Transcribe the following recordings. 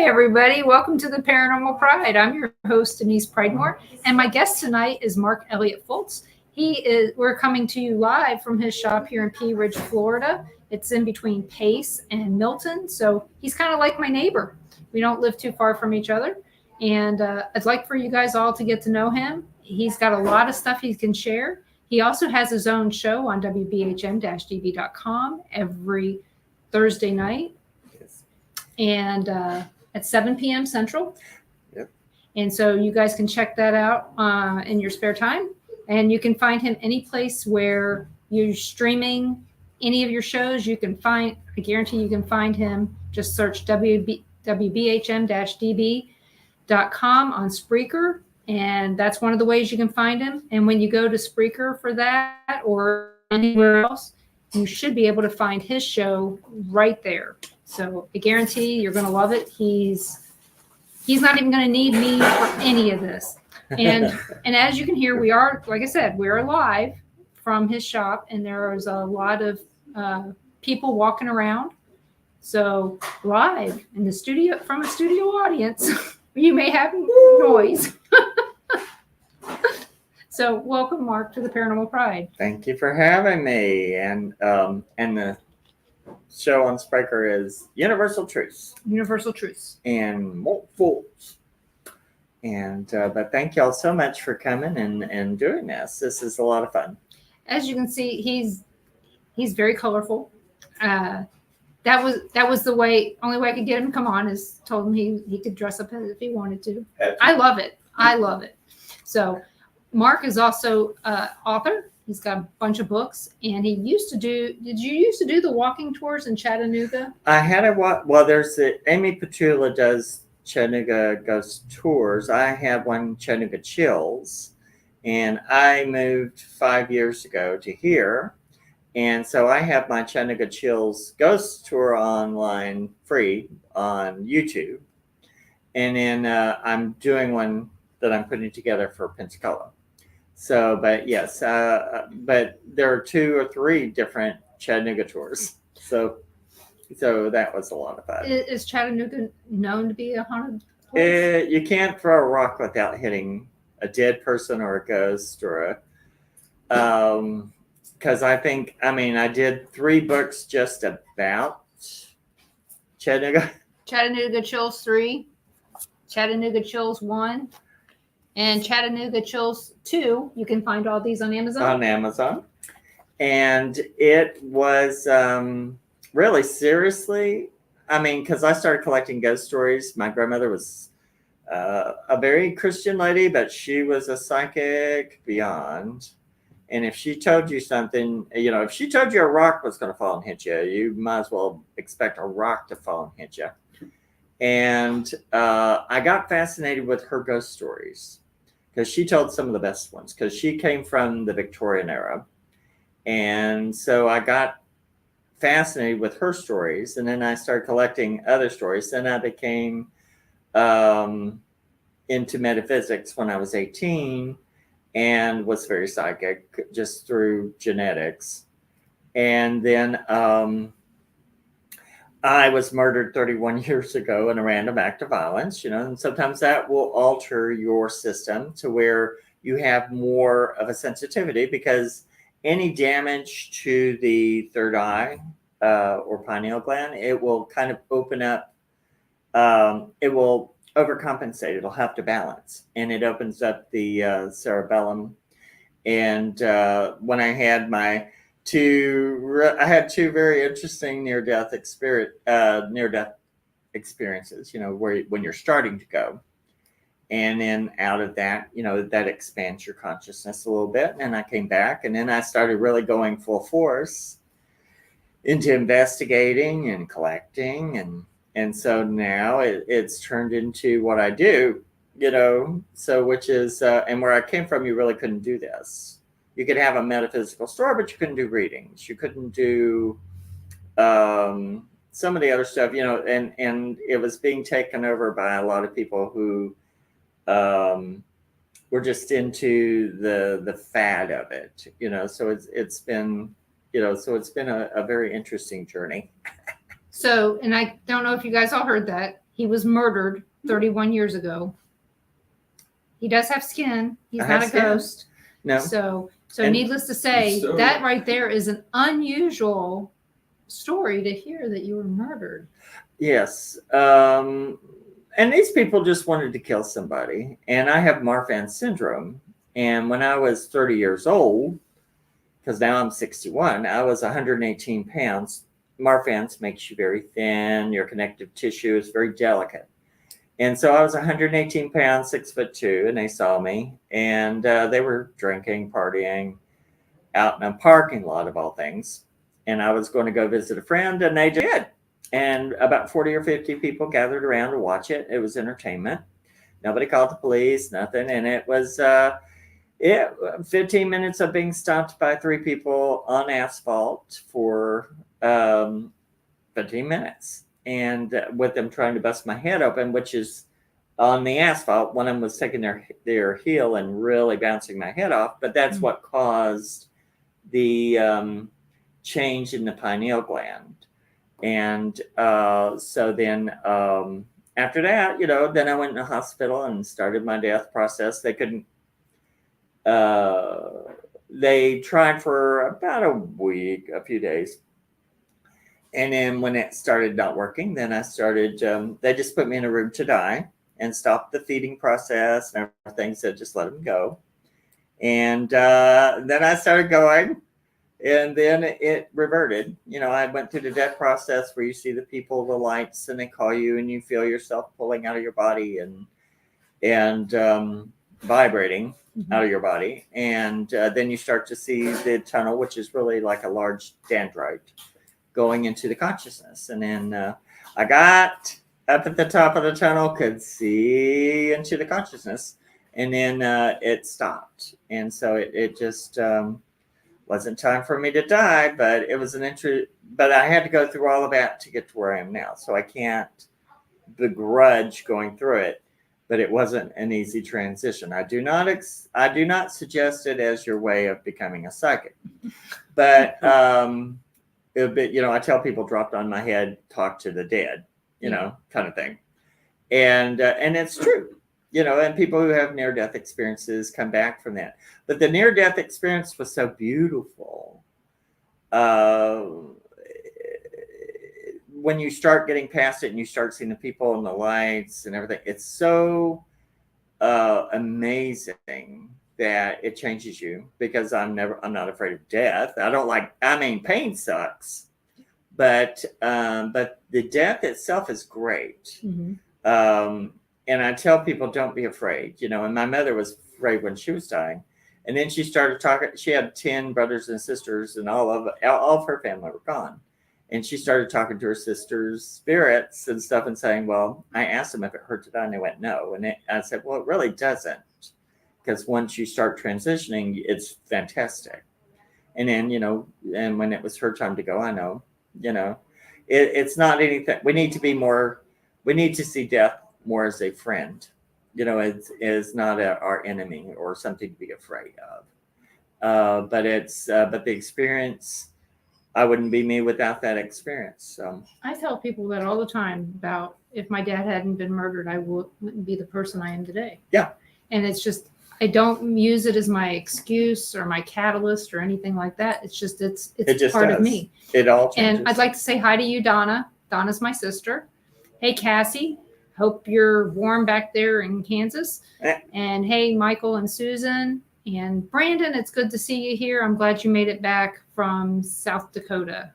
everybody. Welcome to the Paranormal Pride. I'm your host, Denise Pridemore, and my guest tonight is Mark Elliott Fults. We're coming to you live from his shop here in Pea Ridge, Florida. It's in between Pace and Milton, so he's kind of like my neighbor. We don't live too far from each other, and I'd like for you guys all to get to know him. He's got a lot of stuff he can share. He also has his own show on WBHM-db.com every Thursday night. And at 7 p.m. Central. Yep. And so you guys can check that out in your spare time. And you can find him any place where you're streaming any of your shows. I guarantee you can find him. Just search WBHM-db.com on Spreaker. And that's one of the ways you can find him. And when you go to Spreaker for that or anywhere else, you should be able to find his show right there. So I guarantee you're going to love it. He's not even going to need me for any of this. And as you can hear, we are, like I said, we're live from his shop, and there's a lot of people walking around. So live in the studio, from a studio audience, you may have noise. So welcome, Mark, to the Paranormal Pride. Thank you for having me. And the show on Spreaker is Universal Truths. Universal Truths. And more fools. And but thank y'all so much for coming and doing this. This is a lot of fun. As you can see, he's very colorful. That was the only way I could get him to come on is told him he could dress up if he wanted to. I love it. So Mark is also author. He's got a bunch of books, and did you used to do the walking tours in Chattanooga? I had there's Amy Petula does Chattanooga Ghost Tours. I have one, Chattanooga Chills, and I moved 5 years ago to here. And so I have my Chattanooga Chills Ghost Tour online free on YouTube. And then I'm doing one that I'm putting together for Pensacola. So, but yes, but there are 2 or 3 different Chattanooga tours. So that was a lot of fun. Is Chattanooga known to be a haunted place? You can't throw a rock without hitting a dead person or a ghost or because I did 3 books just about Chattanooga. Chattanooga Chills 3, Chattanooga Chills 1. And Chattanooga Chills 2, you can find all these on Amazon. On Amazon. And it was really seriously, because I started collecting ghost stories. My grandmother was a very Christian lady, but she was a psychic beyond. And if she told you something, if she told you a rock was going to fall and hit you, you might as well expect a rock to fall and hit you. And I got fascinated with her ghost stories, because she told some of the best ones, because she came from the Victorian era. And so I got fascinated with her stories, and then I started collecting other stories. Then I became into metaphysics when I was 18 and was very psychic just through genetics. And then I was murdered 31 years ago in a random act of violence, and sometimes that will alter your system to where you have more of a sensitivity, because any damage to the third eye or pineal gland, it will kind of open up, it will overcompensate, it'll have to balance, and it opens up the cerebellum. And when I had I had 2 very interesting near-death experiences, when you're starting to go. And then out of that, that expands your consciousness a little bit. And I came back, and then I started really going full force into investigating and collecting. And so now it's turned into what I do, so which is, and where I came from, you really couldn't do this. You could have a metaphysical store, but you couldn't do readings. You couldn't do some of the other stuff, and it was being taken over by a lot of people who were just into the fad of it, So it's been, a very interesting journey. So, and I don't know if you guys all heard that. He was murdered 31 years ago. He does have skin. He's I not have a skin. ghost. No. So And- needless to say, So- that right there is an unusual story to hear that you were murdered. Yes. And these people just wanted to kill somebody. And I have Marfan syndrome. And when I was 30 years old, because now I'm 61, I was 118 pounds. Marfan's makes you very thin. Your connective tissue is very delicate. And so I was 118 pounds, 6'2", and they saw me. And they were drinking, partying out in a parking lot of all things. And I was going to go visit a friend, and they did. And about 40 or 50 people gathered around to watch it. It was entertainment. Nobody called the police, nothing. And it was 15 minutes of being stopped by 3 people on asphalt for 15 minutes. And with them trying to bust my head open, which is on the asphalt. One of them was taking their heel and really bouncing my head off. But that's what caused the change in the pineal gland. And so then after that, then I went in the hospital and started my death process. They couldn't, they tried for about a week, a few days. And then when it started not working, then I started, they just put me in a room to die and stopped the feeding process and everything. So just let them go. And then I started going. And then it reverted. I went through the death process where you see the people, the lights, and they call you, and you feel yourself pulling out of your body and vibrating out of your body. And then you start to see the tunnel, which is really like a large dendrite going into the consciousness. And then I got up at the top of the tunnel, could see into the consciousness, and then it stopped. And so it just... wasn't time for me to die, but it was but I had to go through all of that to get to where I am now. So I can't begrudge going through it, but it wasn't an easy transition. I do not suggest it as your way of becoming a psychic, but I tell people dropped on my head, talk to the dead, kind of thing. And it's true. And people who have near-death experiences come back from that. But the near-death experience was so beautiful. When you start getting past it and you start seeing the people and the lights and everything, it's so amazing that it changes you, because I'm not afraid of death. Pain sucks, but the death itself is great. Mm-hmm. And I tell people, don't be afraid, and my mother was afraid when she was dying. And then she started talking. She had 10 brothers and sisters, and all of her family were gone. And she started talking to her sisters' spirits and stuff and saying, well, I asked them if it hurt to die, and they went, no. And I said, well, it really doesn't, because once you start transitioning, it's fantastic. And then, and when it was her time to go, I know, it's not anything. We need to see death more as a friend, is not our enemy or something to be afraid of. But the experience, I wouldn't be me without that experience. So I tell people that all the time about, if my dad hadn't been murdered, I wouldn't be the person I am today. Yeah. And it's just, I don't use it as my excuse or my catalyst or anything like that. It's just, it's just part does. of me. It all changes. And I'd like to say hi to you, Donna. Donna's my sister. Hey, Cassie. Hope you're warm back there in Kansas. And hey, Michael and Susan and Brandon, it's good to see you here. I'm glad you made it back from South Dakota.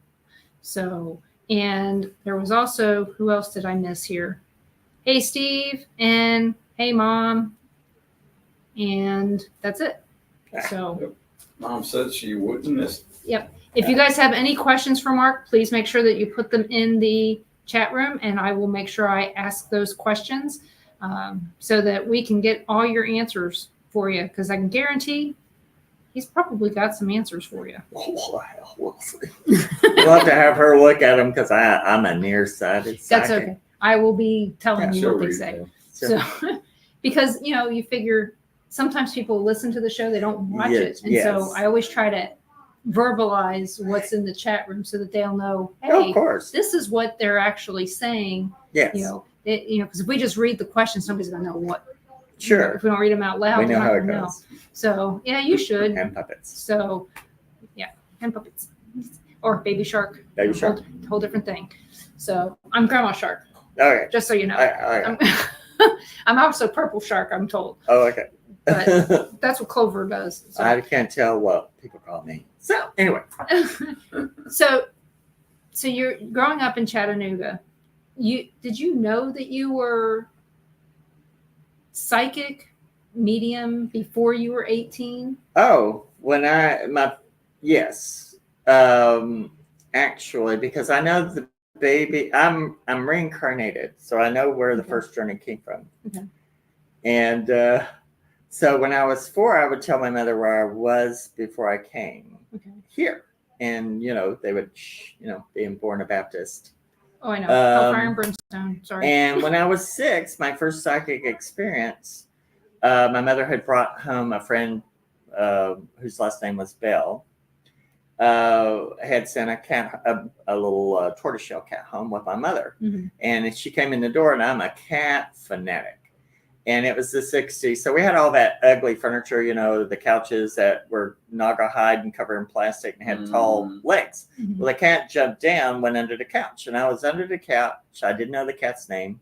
So, and there was also, who else did I miss here? Hey, Steve, and hey, Mom. And that's it. So, Mom said she wouldn't miss. Yep. If you guys have any questions for Mark, please make sure that you put them in the chat room, and I will make sure I ask those questions so that we can get all your answers for you, because I can guarantee he's probably got some answers for you. We'll see. We'll have to have her look at them, because I'm a nearsighted psychic. That's okay. I will be telling you what they say. So, because, you figure sometimes people listen to the show, they don't watch it. And so I always try to verbalize what's in the chat room so that they'll know, hey, of course, this is what they're actually saying. Yes. it, because if we just read the questions, somebody's gonna know what. Sure. If we don't read them out loud, We they're know not how it gonna know. goes. So yeah, you should. And puppets. So yeah, and puppets or baby shark. Baby shark. Whole different thing. So I'm Grandma Shark, Okay. just so you know. I'm also Purple Shark, I'm told. Oh, okay. But that's what Clover does. So. I can't tell what people call me. So anyway. so you're growing up in Chattanooga. Did you know that you were psychic medium before you were 18? Oh, yes. Actually, because I know the baby, I'm reincarnated, so I know where the first journey came from. Okay. And so when I was 4, I would tell my mother where I was before I came here. And, they would, being born a Baptist. Oh, I know. Hellfire and brimstone. Sorry. And when I was 6, my first psychic experience, my mother had brought home a friend whose last name was Bell. Had sent a little tortoiseshell cat home with my mother. Mm-hmm. And she came in the door, and I'm a cat fanatic. And it was the 60s. So we had all that ugly furniture, the couches that were naga hide and covered in plastic and had tall legs. Mm-hmm. Well, the cat jumped down, went under the couch. And I was under the couch. I didn't know the cat's name.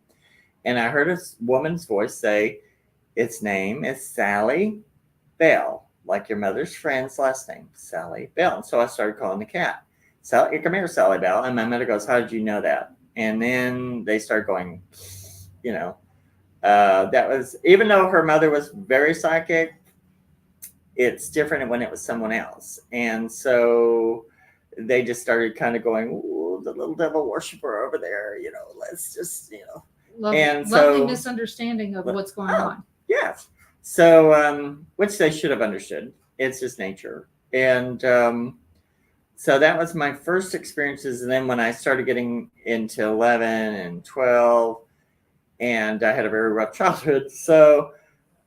And I heard a woman's voice say, its name is Sally Bell, like your mother's friend's last name, Sally Bell. And so I started calling the cat, Sally, come here, Sally Bell. And my mother goes, how did you know that? And then they started going, that was, even though her mother was very psychic, it's different when it was someone else. And so they just started kind of going, ooh, the little devil worshiper over there, let's just, Lovely misunderstanding of what's going on. Yes. So, which they should have understood. It's just nature. And so that was my first experiences. And then when I started getting into 11 and 12, and I had a very rough childhood. So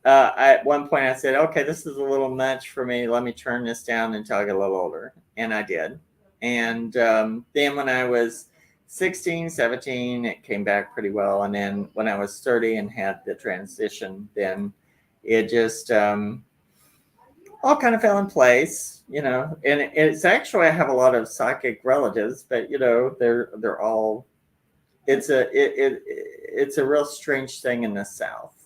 at one point I said, okay, this is a little much for me. Let me turn this down until I get a little older. And I did. And then when I was 16, 17, it came back pretty well. And then when I was 30 and had the transition, then it just all kind of fell in place, and it's actually, I have a lot of psychic relatives, but they're all, it's a real strange thing in the South.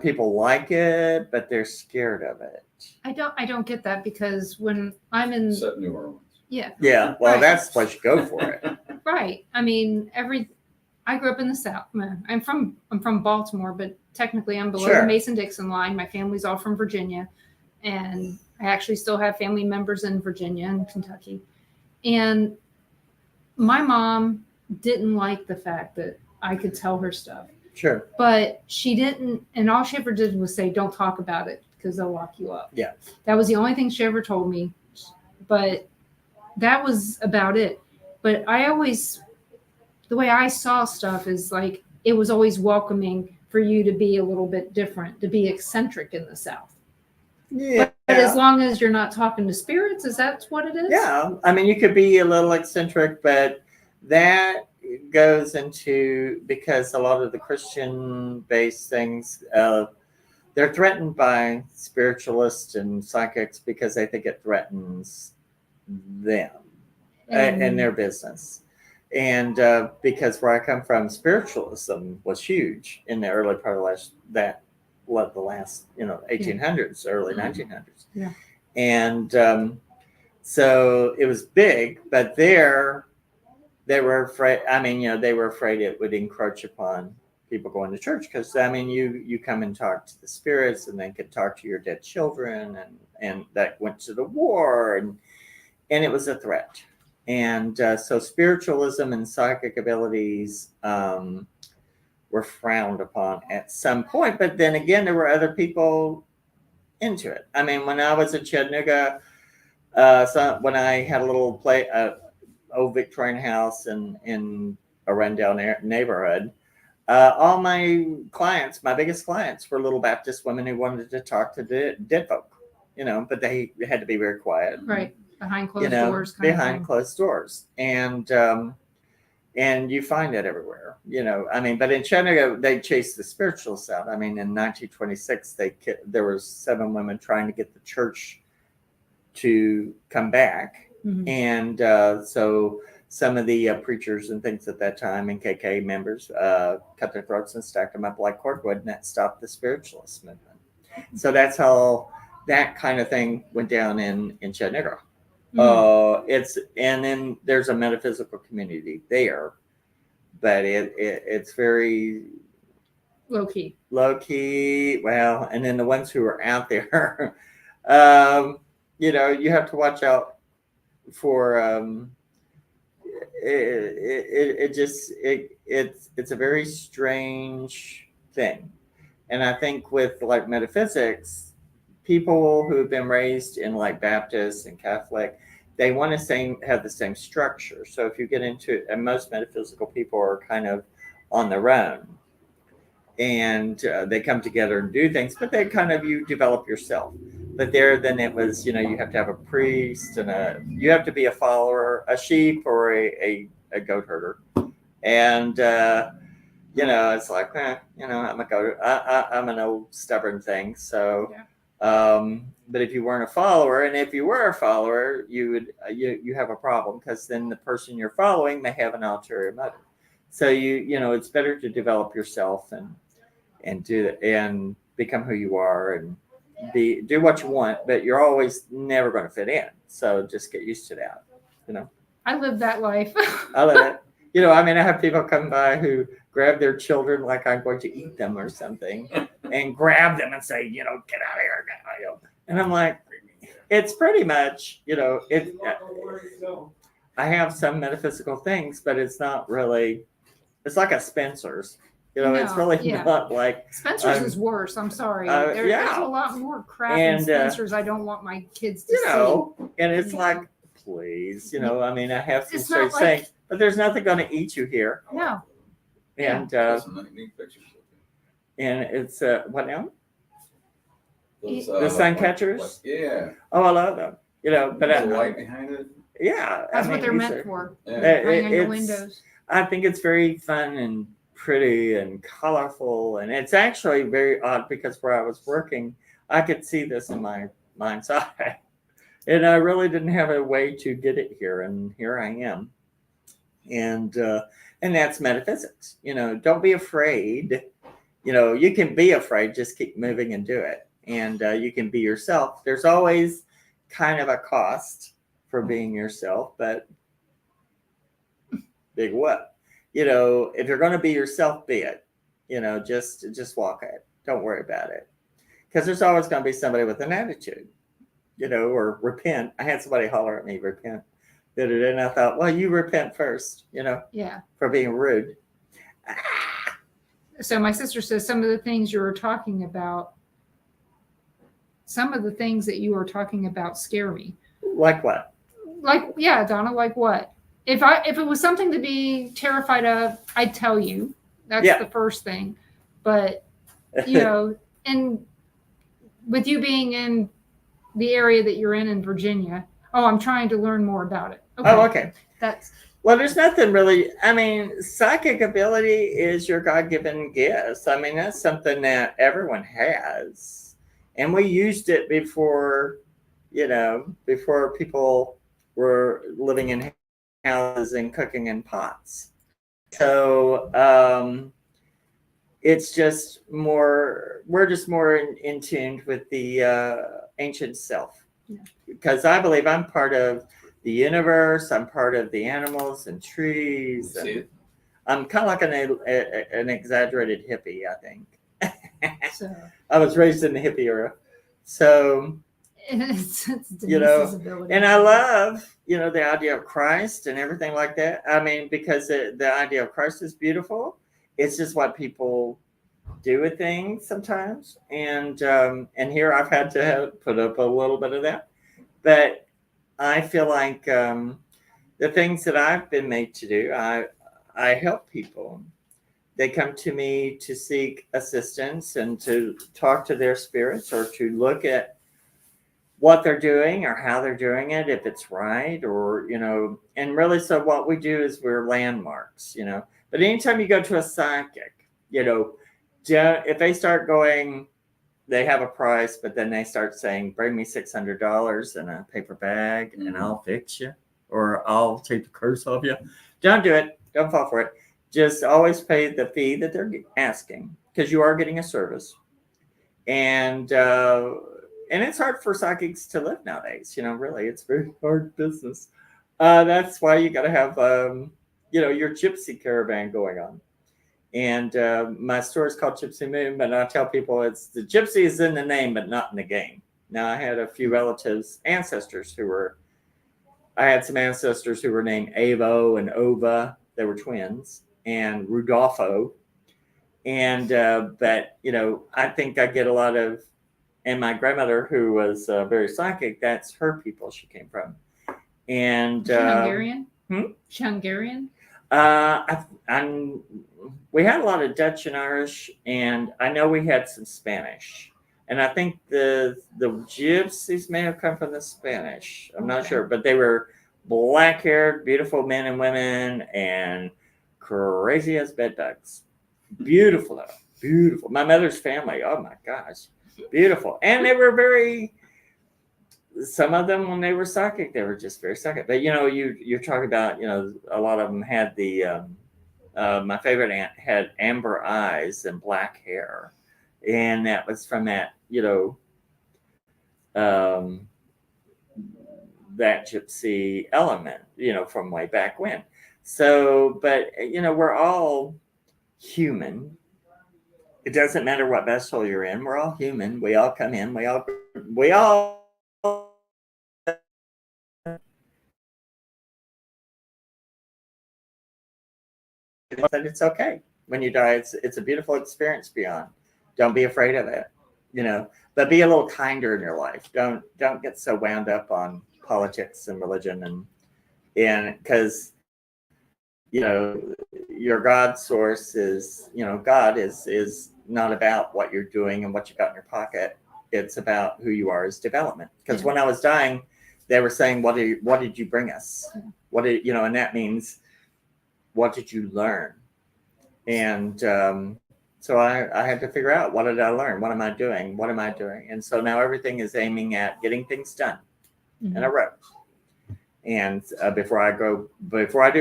People like it, but they're scared of it. I don't get that, because when I'm in New Orleans. Yeah. Yeah. Well, Right. that's the place you go for it. Right. I mean, I grew up in the South. I'm from Baltimore, but technically I'm below Sure. the Mason-Dixon line. My family's all from Virginia, and I actually still have family members in Virginia and Kentucky. And my mom didn't like the fact that I could tell her stuff, Sure. but she didn't. And all she ever did was say, "Don't talk about it because they'll lock you up." Yeah. That was the only thing she ever told me, but that was about it. But the way I saw stuff is like, it was always welcoming for you to be a little bit different, to be eccentric in the South. Yeah. But as long as you're not talking to spirits, is that what it is? Yeah. I mean, you could be a little eccentric, but that goes into, because a lot of the Christian-based things, they're threatened by spiritualists and psychics because they think it threatens them and their business. And because where I come from, spiritualism was huge in the early part of the last 1800s, early 1900s. Yeah. And so it was big, but they were afraid. I mean, they were afraid it would encroach upon people going to church, because I mean, you come and talk to the spirits, and they could talk to your dead children, and that went to the war, and it was a threat. And so spiritualism and psychic abilities were frowned upon at some point. But then again, there were other people into it. I mean, when I was in Chattanooga, when I had a little old Victorian house in a rundown neighborhood, all my biggest clients were little Baptist women who wanted to talk to dead folk, but they had to be very quiet. Right. Behind closed doors. Behind closed doors. And And you find it everywhere, I mean, but in Chattanooga, they chased the spiritualists out. I mean, in 1926, there was 7 women trying to get the church to come back. Mhm. And so some of the preachers and things at that time and KK members cut their throats and stacked them up like cordwood, and that stopped the spiritualist movement. So that's how that kind of thing went down in Chattanooga. And then there's a metaphysical community there, but it's very Low key. Well, and then the ones who are out there, you have to watch out for it's a very strange thing. And I think with like metaphysics, people who've been raised in like Baptist and Catholic, they want to have the same structure. So if you get into, and most metaphysical people are kind of on their own, and they come together and do things, but you develop yourself. But then it was, you have to have a priest and you have to be a follower, a sheep or a goat herder. And, it's like, I'm a goat. I'm an old stubborn thing. So, but if you weren't a follower, and if you were a follower, you have a problem, because then the person you're following may have an ulterior motive. So it's better to develop yourself and do that and become who you are and do what you want, but you're always never going to fit in. So just get used to that, I live that life. I love it. I mean, I have people come by who grab their children like I'm going to eat them or something and grab them and say, get out of here. And I'm like, it's pretty much, I have some metaphysical things, but it's not really, it's like a Spencer's. It's really not like Spencer's is worse. I'm sorry. There's a lot more crap in Spencer's. I don't want my kids to see. And it's like, please, I mean, I have some straight saying, but there's nothing going to eat you here. No. And neat pictures. And it's what now? Those, the sun catchers. Yeah. Oh, I love them. But the light behind it. Yeah, that's what they're meant for. Yeah. Hang on your windows. I think it's very fun and pretty and colorful, and it's actually very odd because where I was working, I could see this in my mind's eye, and I really didn't have a way to get it here, and here I am. And that's metaphysics. Don't be afraid. You can be afraid, just keep moving and do it, and you can be yourself. There's always kind of a cost for being yourself, but big what? If you're going to be yourself, be it. Just walk it. Don't worry about it, because there's always going to be somebody with an attitude, or repent. I had somebody holler at me, repent. And I thought, well, you repent first, for being rude. So my sister says some of the things you were talking about, scare me. Like what? Donna, like what? If it was something to be terrified of, I'd tell you. That's the first thing. But, and with you being in the area that you're in Virginia, I'm trying to learn more about it. Okay. Oh, okay. Well, there's nothing really. I mean, psychic ability is your God-given gift. I mean, that's something that everyone has. And we used it before people were living in houses and cooking in pots. So it's just more, we're just more in tune with the ancient self. Yeah. Because I believe I'm part of the universe, I'm part of the animals and trees. And I'm kind of like an exaggerated hippie, I think. So. I was raised in the hippie era. So, it's Denise's ability. And I love, the idea of Christ and everything like that. I mean, because the idea of Christ is beautiful. It's just what people do with things sometimes. And here I've had to put up a little bit of that. But I feel like the things that I've been made to do, I help people. They come to me to seek assistance and to talk to their spirits or to look at what they're doing or how they're doing it, if it's right, or, and really, so what we do is we're landmarks, but anytime you go to a psychic, if they start going, they have a price, but then they start saying, bring me $600 in a paper bag and I'll fix you, or I'll take the curse off you. Don't do it. Don't fall for it. Just always pay the fee that they're asking, because you are getting a service. And it's hard for psychics to live nowadays. Really, it's very hard business. That's why you got to have, your gypsy caravan going on. And my store is called Gypsy Moon, but I tell people it's the gypsy is in the name, but not in the game. Now, I had a few ancestors I had some ancestors who were named Avo and Ova. They were twins, and Rudolfo. And, but, I think I get a lot of, and my grandmother, who was very psychic, that's her people she came from. And Hungarian? Hungarian? We had a lot of Dutch and Irish, and I know we had some Spanish. And I think the gypsies may have come from the Spanish. I'm not sure, but they were black-haired, beautiful men and women, and crazy as bed bugs. Beautiful, though. Beautiful. My mother's family, oh my gosh, beautiful. And they were some of them, when they were psychic, they were just very psychic. But, you're talking about, a lot of them had my favorite aunt had amber eyes and black hair. And that was from that, that gypsy element, from way back when. So, but, we're all human. It doesn't matter what vessel you're in. We're all human. We all come in. We all that it's okay. When you die, it's a beautiful experience beyond. Don't be afraid of it, but be a little kinder in your life. Don't get so wound up on politics and religion and because your God source is, God is not about what you're doing and what you got in your pocket. It's about who you are as development. Because when I was dying, they were saying, what did you bring us? What did, and that means, what did you learn? And so I had to figure out, what did I learn? What am I doing? What am I doing? And so now everything is aiming at getting things done. Mm-hmm. And I wrote. And before I do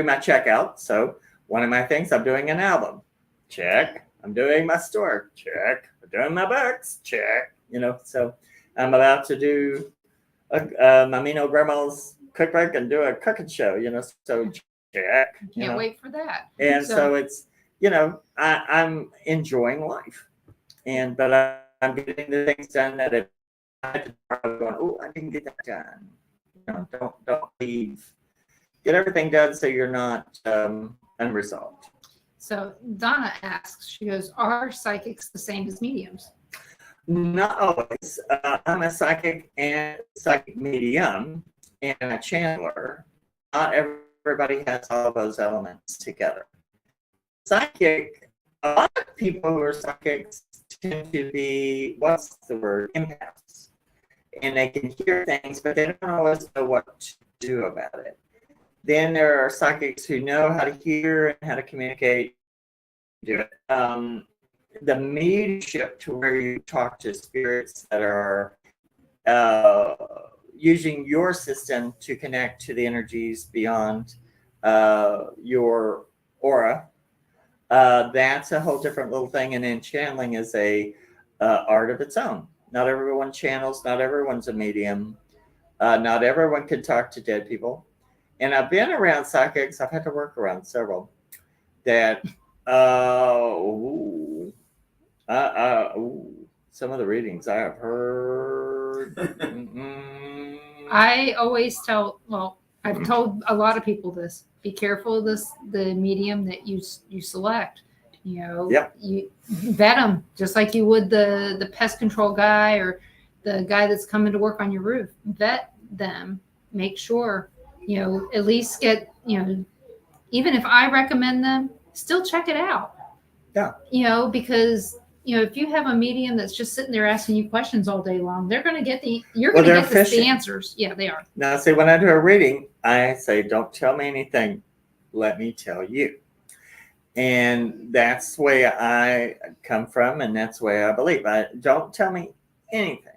my checkout, so one of my things, I'm doing an album. Check. I'm doing my store. Check. I'm doing my books. Check. So I'm about to do my Mino Grandma's cookbook and do a cooking show, so check. Can't wait for that. And so it's, I'm enjoying life. But I'm getting the things done that if I going, oh, I didn't get that done. Don't leave. Get everything done so you're not unresolved. So Donna asks, she goes, are psychics the same as mediums? Not always. I'm a psychic and psychic medium and a channeler. Not everybody has all of those elements together. Psychic, a lot of people who are psychics tend to be, what's the word, empaths. And they can hear things, but they don't always know what to do about it. Then there are psychics who know how to hear and how to communicate. Do it. The mediumship, to where you talk to spirits that are using your system to connect to the energies beyond your aura. That's a whole different little thing. And then channeling is a art of its own. Not everyone channels. Not everyone's a medium. Not everyone can talk to dead people. And I've been around psychics. I've had to work around several that, some of the readings I have heard. I always tell, I've told a lot of people this, be careful of the medium that you select. Yep. You vet them just like you would the pest control guy or the guy that's coming to work on your roof. Vet them, make sure, at least get, even if I recommend them, still check it out. Yeah. Because if you have a medium that's just sitting there asking you questions all day long, you're going to get the they're the fishing. answers. Yeah, they are. Now, see, when I do a reading, I say, don't tell me anything. Let me tell you. And that's the way I come from, and that's the way I believe. Don't tell me anything.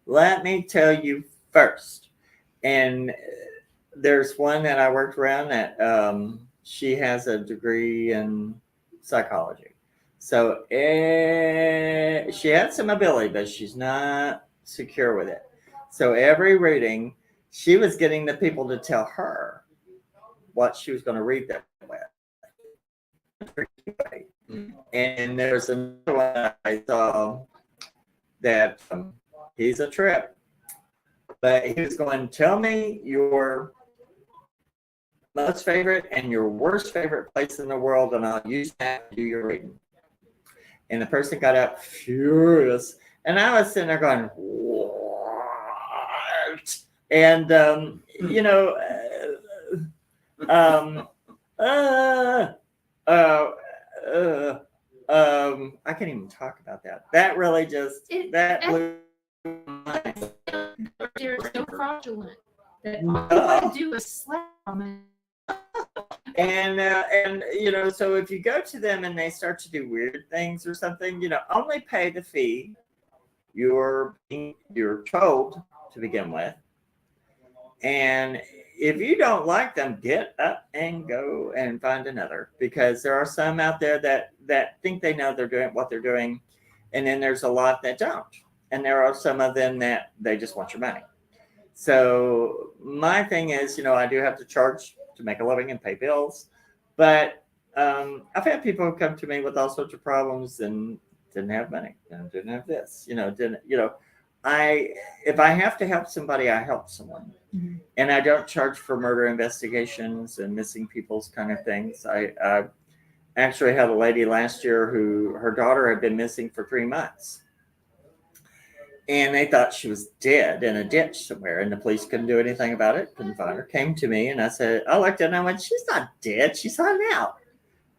Let me tell you first. And there's one that I worked around that she has a degree in psychology. So she had some ability, but she's not secure with it. So every reading, she was getting the people to tell her what she was going to read them with. And there's another one I saw that he's a trip, but he was going, tell me your most favorite and your worst favorite place in the world, and I'll use that to do your reading. And the person got up furious, and I was sitting there going, what? And I can't even talk about that. That really just blew my mind. They're so fraudulent that all you want to do is slap them. And so if you go to them and they start to do weird things or something, only pay the fee you're told to begin with. And if you don't like them, get up and go and find another, because there are some out there that think they know they're doing what they're doing, and then there's a lot that don't. And there are some of them that they just want your money. So my thing is, I do have to charge to make a living and pay bills, but I've had people who come to me with all sorts of problems and didn't have money and didn't have this, if I have to help somebody, I help someone. Mm-hmm. And I don't charge for murder investigations and missing people's kind of things. I actually had a lady last year who her daughter had been missing for 3 months. And they thought she was dead in a ditch somewhere, and the police couldn't do anything about it, couldn't find her. Came to me, and I looked at her and I went, she's not dead, she's hiding out.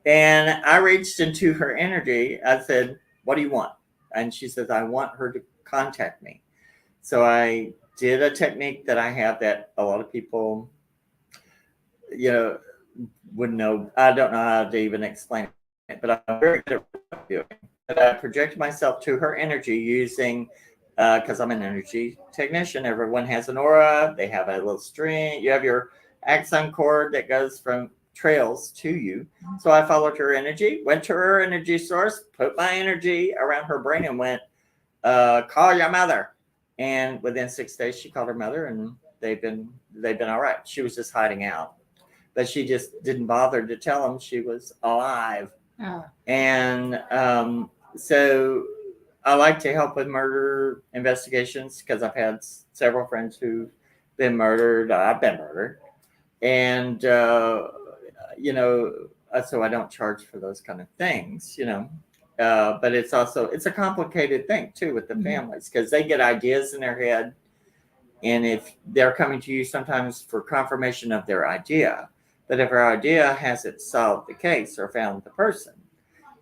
And I reached into her energy. I said, what do you want? And she says, I want her to contact me. So I did a technique that I have that a lot of people, wouldn't know. I don't know how to even explain it, but I'm very good at doing it. But I project myself to her energy using, because I'm an energy technician. Everyone has an aura. They have a little string. You have your axon cord that goes from trails to you. So I followed her energy, went to her energy source, put my energy around her brain, and went, call your mother. And within 6 days, she called her mother, and they've been all right. She was just hiding out, but she just didn't bother to tell them she was alive. Oh. And so I like to help with murder investigations, because I've had several friends who've been murdered. I've been murdered, and so I don't charge for those kind of things, but it's a complicated thing too with the families, because they get ideas in their head, and if they're coming to you sometimes for confirmation of their idea, but if our idea hasn't solved the case or found the person,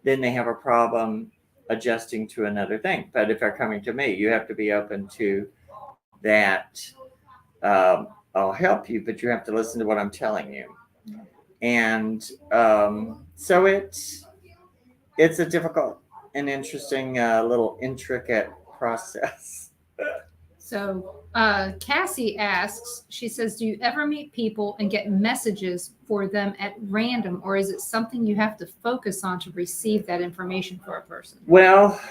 then they have a problem adjusting to another thing. But if they're coming to me, you have to be open to that. I'll help you, but you have to listen to what I'm telling you. And so it's a difficult and interesting, little intricate process. So Cassie asks, she says, do you ever meet people and get messages for them at random, or is it something you have to focus on to receive that information for a person? Well,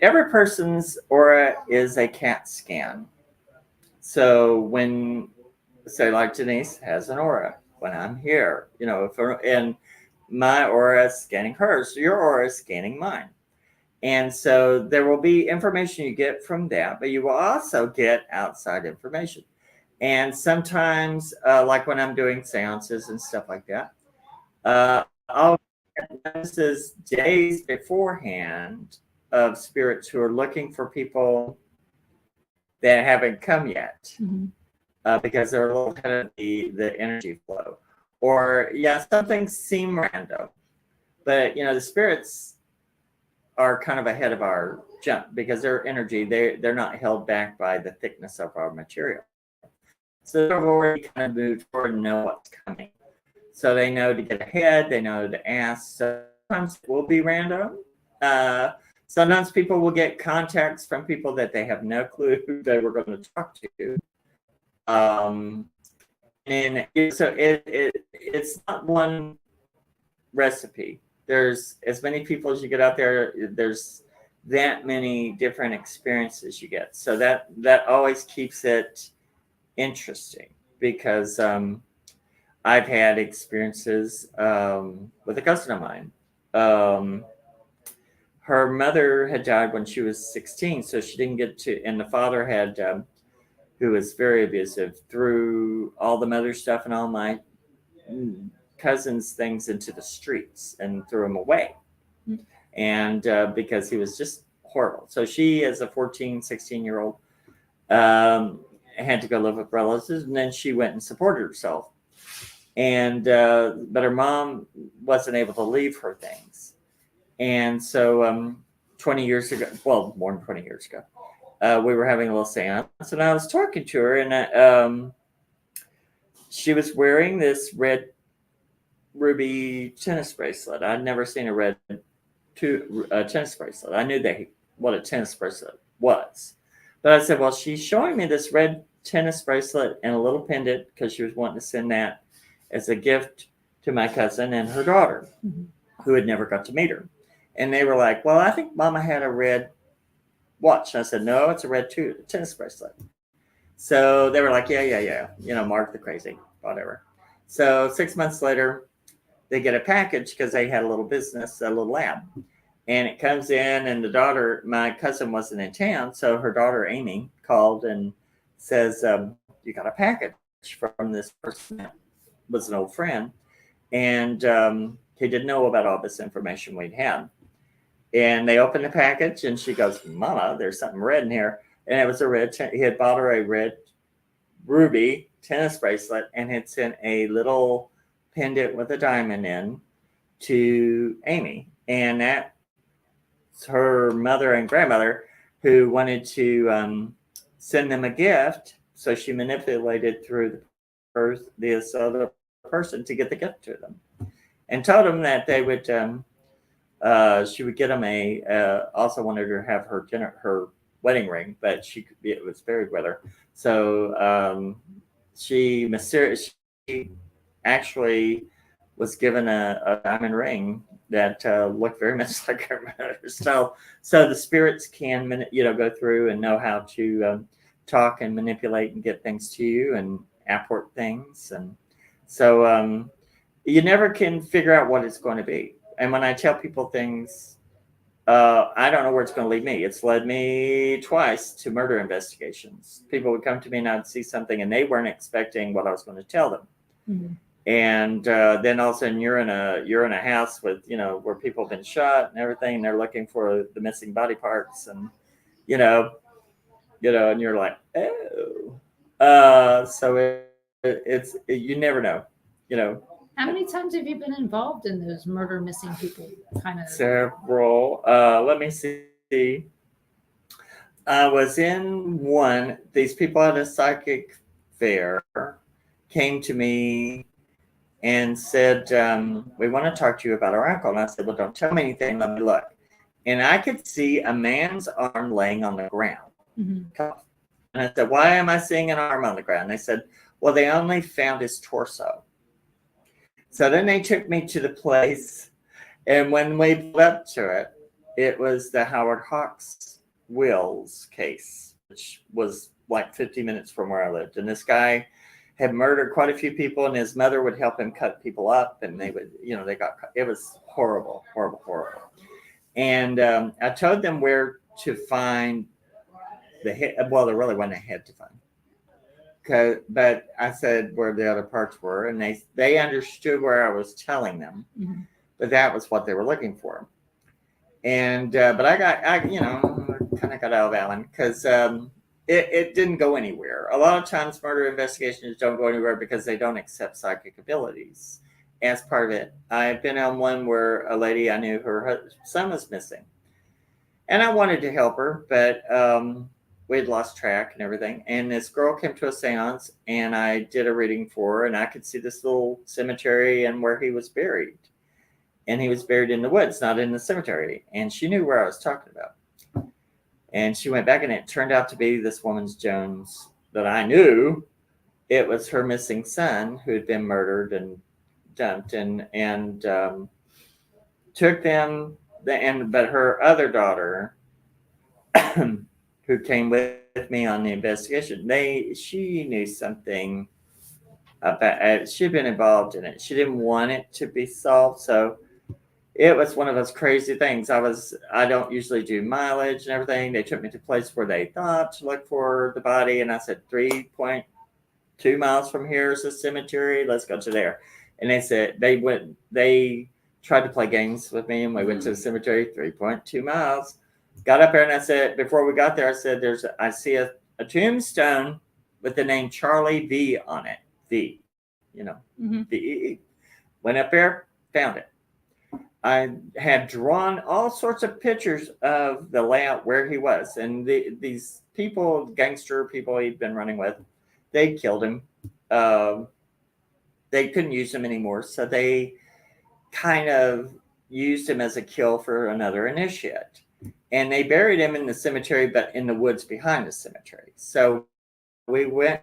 every person's aura is a CAT scan. So when, say, like Denise has an aura, when I'm here, and my aura is scanning hers, so your aura is scanning mine. And so there will be information you get from that, but you will also get outside information. And sometimes, like when I'm doing seances and stuff like that, I'll get notices days beforehand of spirits who are looking for people that haven't come yet, because they're a little ahead of the energy flow. Or, some things seem random, but, the spirits are kind of ahead of our jump because their energy, they're not held back by the thickness of our material. So they've already kind of moved forward and know what's coming. So they know to get ahead, they know to ask. Sometimes it will be random. Sometimes people will get contacts from people that they have no clue who they were going to talk to. And so it's not one recipe. There's as many people as you get out there, there's that many different experiences you get. So that always keeps it interesting because I've had experiences with a cousin of mine. Her mother had died when she was 16, so she didn't get to, and the father had, who was very abusive, threw all the mother stuff and all my cousins' things into the streets and threw them away. Mm-hmm. And because he was just horrible. So she, as a 14, 16-year-old, had to go live with relatives, and then she went and supported herself. And but her mom wasn't able to leave her things. And so 20 years ago, well, more than 20 years ago, we were having a little seance, and I was talking to her, and she was wearing this red ruby tennis bracelet. I'd never seen a red tennis bracelet. I knew what a tennis bracelet was. But I said, well, she's showing me this red tennis bracelet and a little pendant because she was wanting to send that as a gift to my cousin and her daughter, mm-hmm. who had never got to meet her. And they were like, well, I think Mama had a red watch. And I said, no, it's a red tennis bracelet. So they were like, yeah. Mark the crazy, whatever. So 6 months later, they get a package because they had a little business, a little lab. And it comes in, and the daughter, my cousin wasn't in town. So her daughter, Amy, called and says, you got a package from this person that was an old friend. And he didn't know about all this information we'd had. And they opened the package, and she goes, Mama, there's something red in here. And it was a red, he had bought her a red ruby tennis bracelet and had sent a little pendant with a diamond in to Amy. And that's her mother and grandmother who wanted to send them a gift. So she manipulated through this other person to get the gift to them and told them that they would, she would get them also wanted her to have her wedding ring, but it was buried with her. So she actually was given a diamond ring that looked very much like her mother's. So the spirits can, go through and know how to talk and manipulate and get things to you and apport things. And so you never can figure out what it's going to be. And when I tell people things, I don't know where it's going to lead me. It's led me twice to murder investigations. People would come to me and I'd see something and they weren't expecting what I was going to tell them. Mm-hmm. And then all of a sudden you're in a house with, where people have been shot and everything. And they're looking for the missing body parts and, and you're like, oh, so it's you never know, How many times have you been involved in those murder missing people kind of? Several. Let me see. I was in one. These people at a psychic fair came to me and said, we want to talk to you about our uncle. And I said, well, don't tell me anything. Let me look. And I could see a man's arm laying on the ground. Mm-hmm. And I said, why am I seeing an arm on the ground? And they said, well, they only found his torso. So then they took me to the place, and when we pulled up to it, it was the Howard Hawks Wills case, which was like 50 minutes from where I lived. And this guy had murdered quite a few people, and his mother would help him cut people up, and they would, it was horrible, horrible, horrible. And I told them where to find the head. Well, there really wasn't a head to find. But I said where the other parts were, and they understood where I was telling them, mm-hmm. but that was what they were looking for. And but I kind of got out of that one because it didn't go anywhere. A lot of times murder investigations don't go anywhere because they don't accept psychic abilities as part of it. I've been on one where a lady I knew, her son was missing, And I wanted to help her, but we had lost track and everything. And this girl came to a seance, and I did a reading for her, and I could see this little cemetery and where he was buried. And he was buried in the woods, not in the cemetery. And she knew where I was talking about. And she went back, and it turned out to be this woman's Jones that I knew. It was her missing son who had been murdered and dumped, and took them. But her other daughter, who came with me on the investigation, she knew something about it. She'd been involved in it. She didn't want it to be solved, so it was one of those crazy things. I don't usually do mileage and everything. They took me to a place where they thought to look for the body, and I said 3.2 miles from here is a cemetery. Let's go to there. And they said they tried to play games with me, and we went to the cemetery 3.2 miles. Got up there, and I said, before we got there, I said, I see a tombstone with the name Charlie V on it. V, V. Went up there, found it. I had drawn all sorts of pictures of the layout where he was. And these people, gangster people he'd been running with, they killed him. They couldn't use him anymore. So they kind of used him as a kill for another initiate. And they buried him in the cemetery, but in the woods behind the cemetery. So we went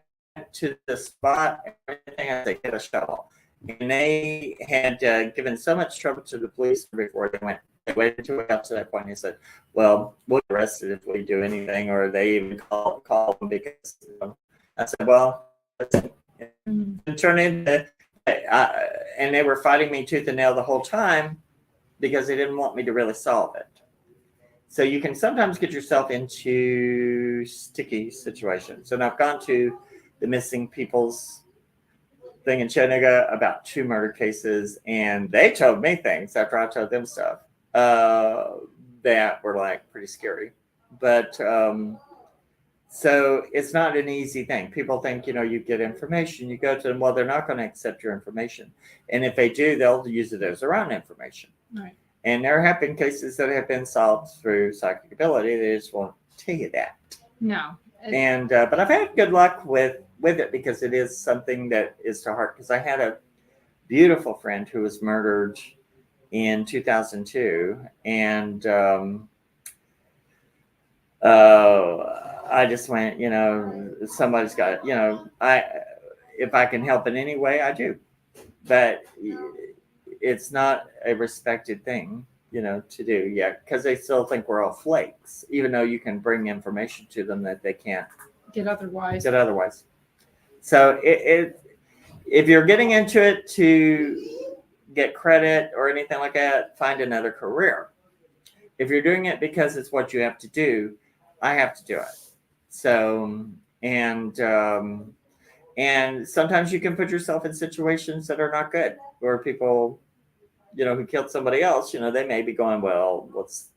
to the spot, everything, as they get a shovel. And they had given so much trouble to the police before they went. They waited until we got to that point. And he said, well, we'll get arrested if we do anything, or they even call them because I said, well, it turned into, and they were fighting me tooth and nail the whole time because they didn't want me to really solve it. So you can sometimes get yourself into sticky situations. And I've gone to the missing people's thing in Chattanooga about 2 murder cases, and they told me things after I told them stuff that were like pretty scary. But so it's not an easy thing. People think, you get information, you go to them. Well, they're not going to accept your information. And if they do, they'll use it as their own information. Right. And there have been cases that have been solved through psychic ability. They just won't tell you that. No. And but I've had good luck with it because it is something that is to heart. Because I had a beautiful friend who was murdered in 2002, and I just went, somebody's got, if I can help in any way, I do. But it's not a respected thing, to do yet, because they still think we're all flakes, even though you can bring information to them that they can't get otherwise. So if you're getting into it to get credit or anything like that, find another career. If you're doing it because it's what you have to do, I have to do it. So, and sometimes you can put yourself in situations that are not good, where people, who killed somebody else, they may be going, well, let's,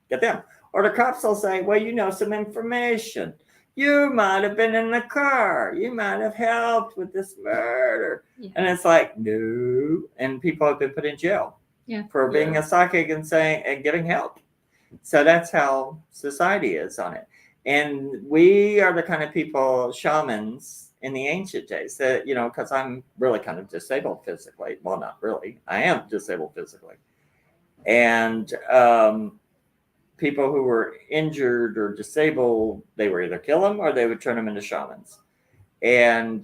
get them. Or the cops will say, well, some information. You might have been in the car. You might have helped with this murder. Yeah. And it's like, no. And people have been put in jail for being a psychic and getting help. So that's how society is on it. And we are the kind of people, shamans in the ancient days, that, because I'm really kind of disabled physically. Well, not really. I am disabled physically. And people who were injured or disabled, they would either kill them or they would turn them into shamans. And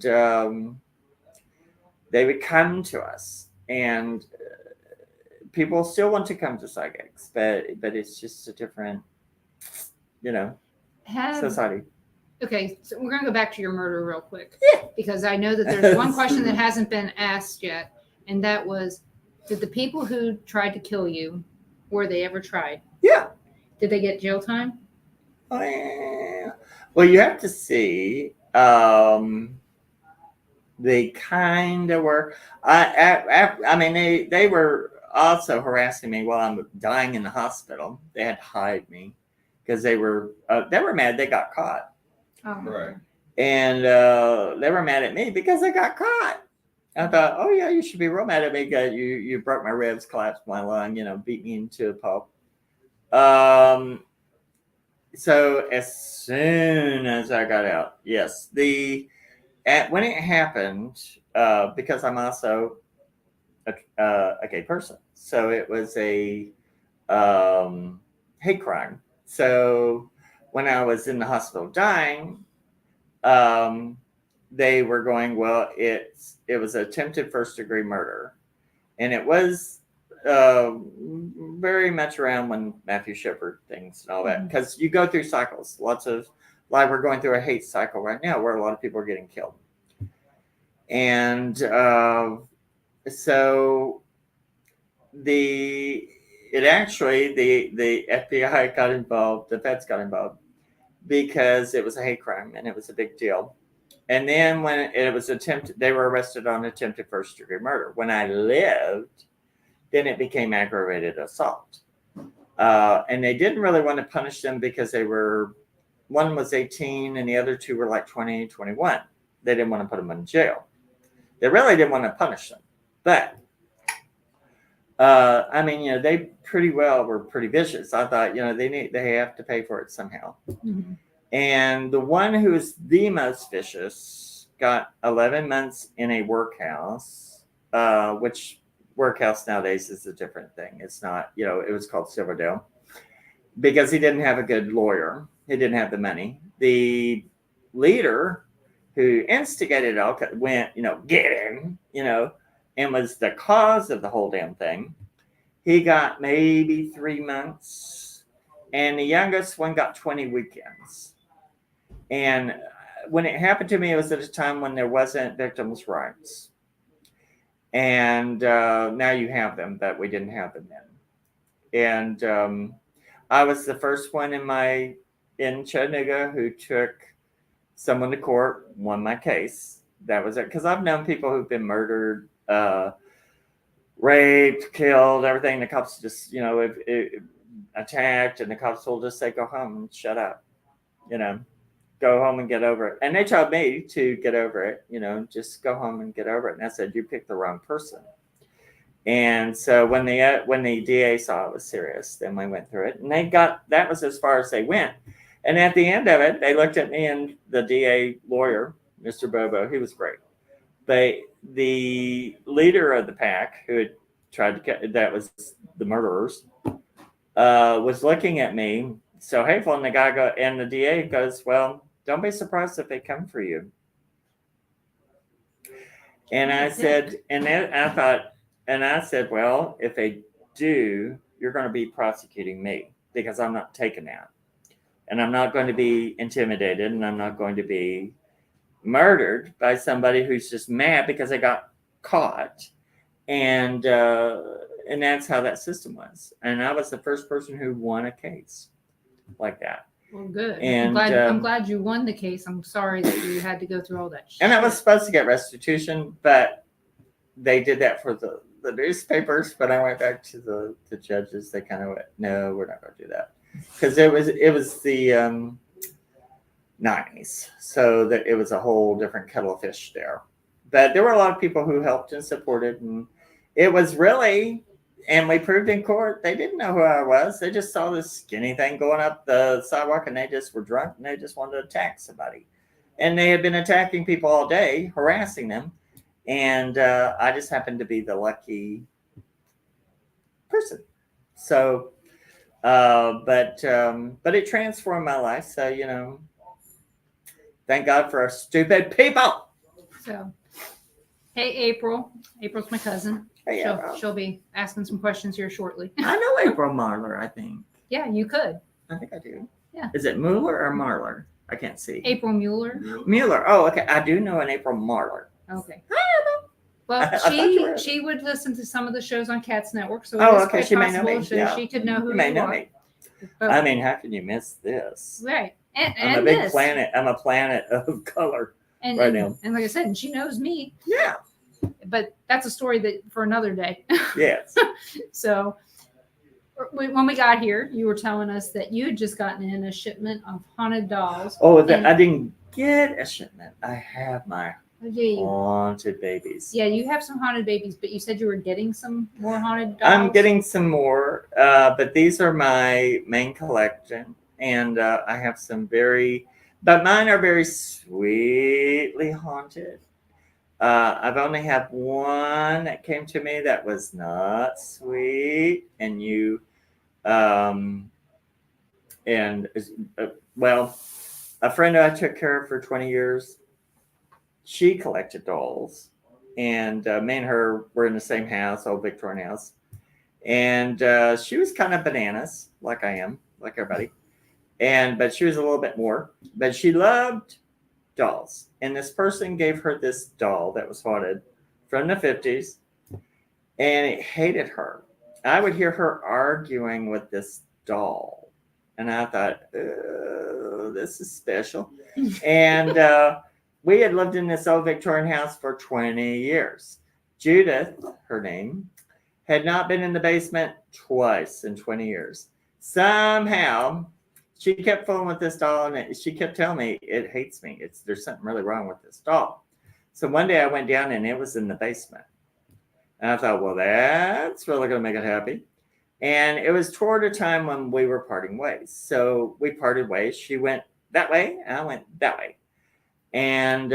they would come to us. And people still want to come to psychics, but it's just a different, society. Okay, so we're going to go back to your murder real quick. Because I know that there's one question that hasn't been asked yet, and that was, did the people who tried to kill you, were they ever tried? Yeah. Did they get jail time? Well, you have to see. They kind of were. I mean, they were also harassing me while I'm dying in the hospital. They had to hide me because they were mad they got caught. Oh. Right. And they were mad at me because they got caught. I thought, oh yeah, you should be real mad at me because you broke my ribs, collapsed my lung, beat me into a pulp. So as soon as I got out, yes, when it happened, because I'm also a gay person, so it was a hate crime. So when I was in the hospital dying, they were going, well, it was attempted first degree murder, and it was very much around when Matthew Shepard things and all that, because you go through cycles, like we're going through a hate cycle right now where a lot of people are getting killed. And so the FBI got involved, the feds got involved, because it was a hate crime and it was a big deal. And then when it was attempted, they were arrested on attempted first degree murder. When I lived, then it became aggravated assault. And they didn't really want to punish them because one was 18 and the other two were like 20, 21. They didn't want to put them in jail. They really didn't want to punish them. But, I mean, they pretty well were pretty vicious. I thought, they have to pay for it somehow. Mm-hmm. And the one who was the most vicious got 11 months in a workhouse, which workhouse nowadays is a different thing. It's not, it was called Silverdale, because he didn't have a good lawyer. He didn't have the money. The leader who instigated it all went, get him, and was the cause of the whole damn thing. He got maybe 3 months, and the youngest one got 20 weekends. And when it happened to me, it was at a time when there wasn't victims' rights. And now you have them, but we didn't have them then. And I was the first one in Chattanooga who took someone to court, won my case. That was it. Because I've known people who've been murdered, raped, killed, everything. The cops just, attacked, and the cops will just say, go home and shut up. Go home and get over it. And they told me to get over it, just go home and get over it. And I said, you picked the wrong person. And so when the DA saw it was serious, then we went through it, and that was as far as they went. And at the end of it, they looked at me, and the DA lawyer, Mr. Bobo, he was great. But the leader of the pack, who had tried to that was the murderers, was looking at me so hateful, and the DA goes, well, don't be surprised if they come for you. And I said, I said, well, if they do, you're going to be prosecuting me, because I'm not taking that. And I'm not going to be intimidated, and I'm not going to be murdered by somebody who's just mad because they got caught. And that's how that system was. And I was the first person who won a case like that. Well, good. And I'm glad you won the case. I'm sorry that you had to go through all that shit. And I was supposed to get restitution, but they did that for the newspapers. But I went back to the judges. They kind of went, no, we're not going to do that. Because it was the 90s. So that it was a whole different kettle of fish there. But there were a lot of people who helped and supported. And it was really, and we proved in court, they didn't know who I was. They just saw this skinny thing going up the sidewalk, and they just were drunk, and they just wanted to attack somebody. And they had been attacking people all day, harassing them. And I just happened to be the lucky person. So, but it transformed my life. So, thank God for our stupid people. So, hey, April. April's my cousin. Hey, she'll be asking some questions here shortly. I know April Marler, I think. Yeah, you could. I think I do. Yeah. Is it Mueller or Marler? I can't see. April Mueller. Mueller. Oh, okay. I do know an April Marler. Okay. Hi, well, she would listen to some of the shows on Cats Network, so okay. She may know me. So she could know who you may know are. me. But, I mean, how can you miss this? Right. And I'm a big this. planet. I'm a planet of color and, right now. And like I said, and she knows me. Yeah. But that's a story that for another day. Yes. So when we got here, you were telling us that you had just gotten in a shipment of haunted dolls. Oh, I didn't get a shipment. I have my Yeah, haunted babies. yeah, you have some haunted babies, but you said you were getting some more haunted dolls. I'm getting some more, but these are my main collection, and I have some but mine are very sweetly haunted. I've only had one that came to me that was not sweet, and um, and well, a friend I took care of for 20 years, she collected dolls, and me and her were in the same house, old Victorian house. And she was kind of bananas, like I am, like everybody. But she was a little bit more. But she loved dolls. And this person gave her this doll that was haunted from the 50s, and it hated her. I would hear her arguing with this doll, and I thought, oh, this is special. And we had lived in this old Victorian house for 20 years. Judith, her name, had not been in the basement twice in 20 years. Somehow, she kept fooling with this doll, and she kept telling me it hates me. There's something really wrong with this doll. So one day I went down, and it was in the basement. And I thought, well, that's really going to make it happy. And it was toward a time when we were parting ways. So we parted ways. She went that way, and I went that way. And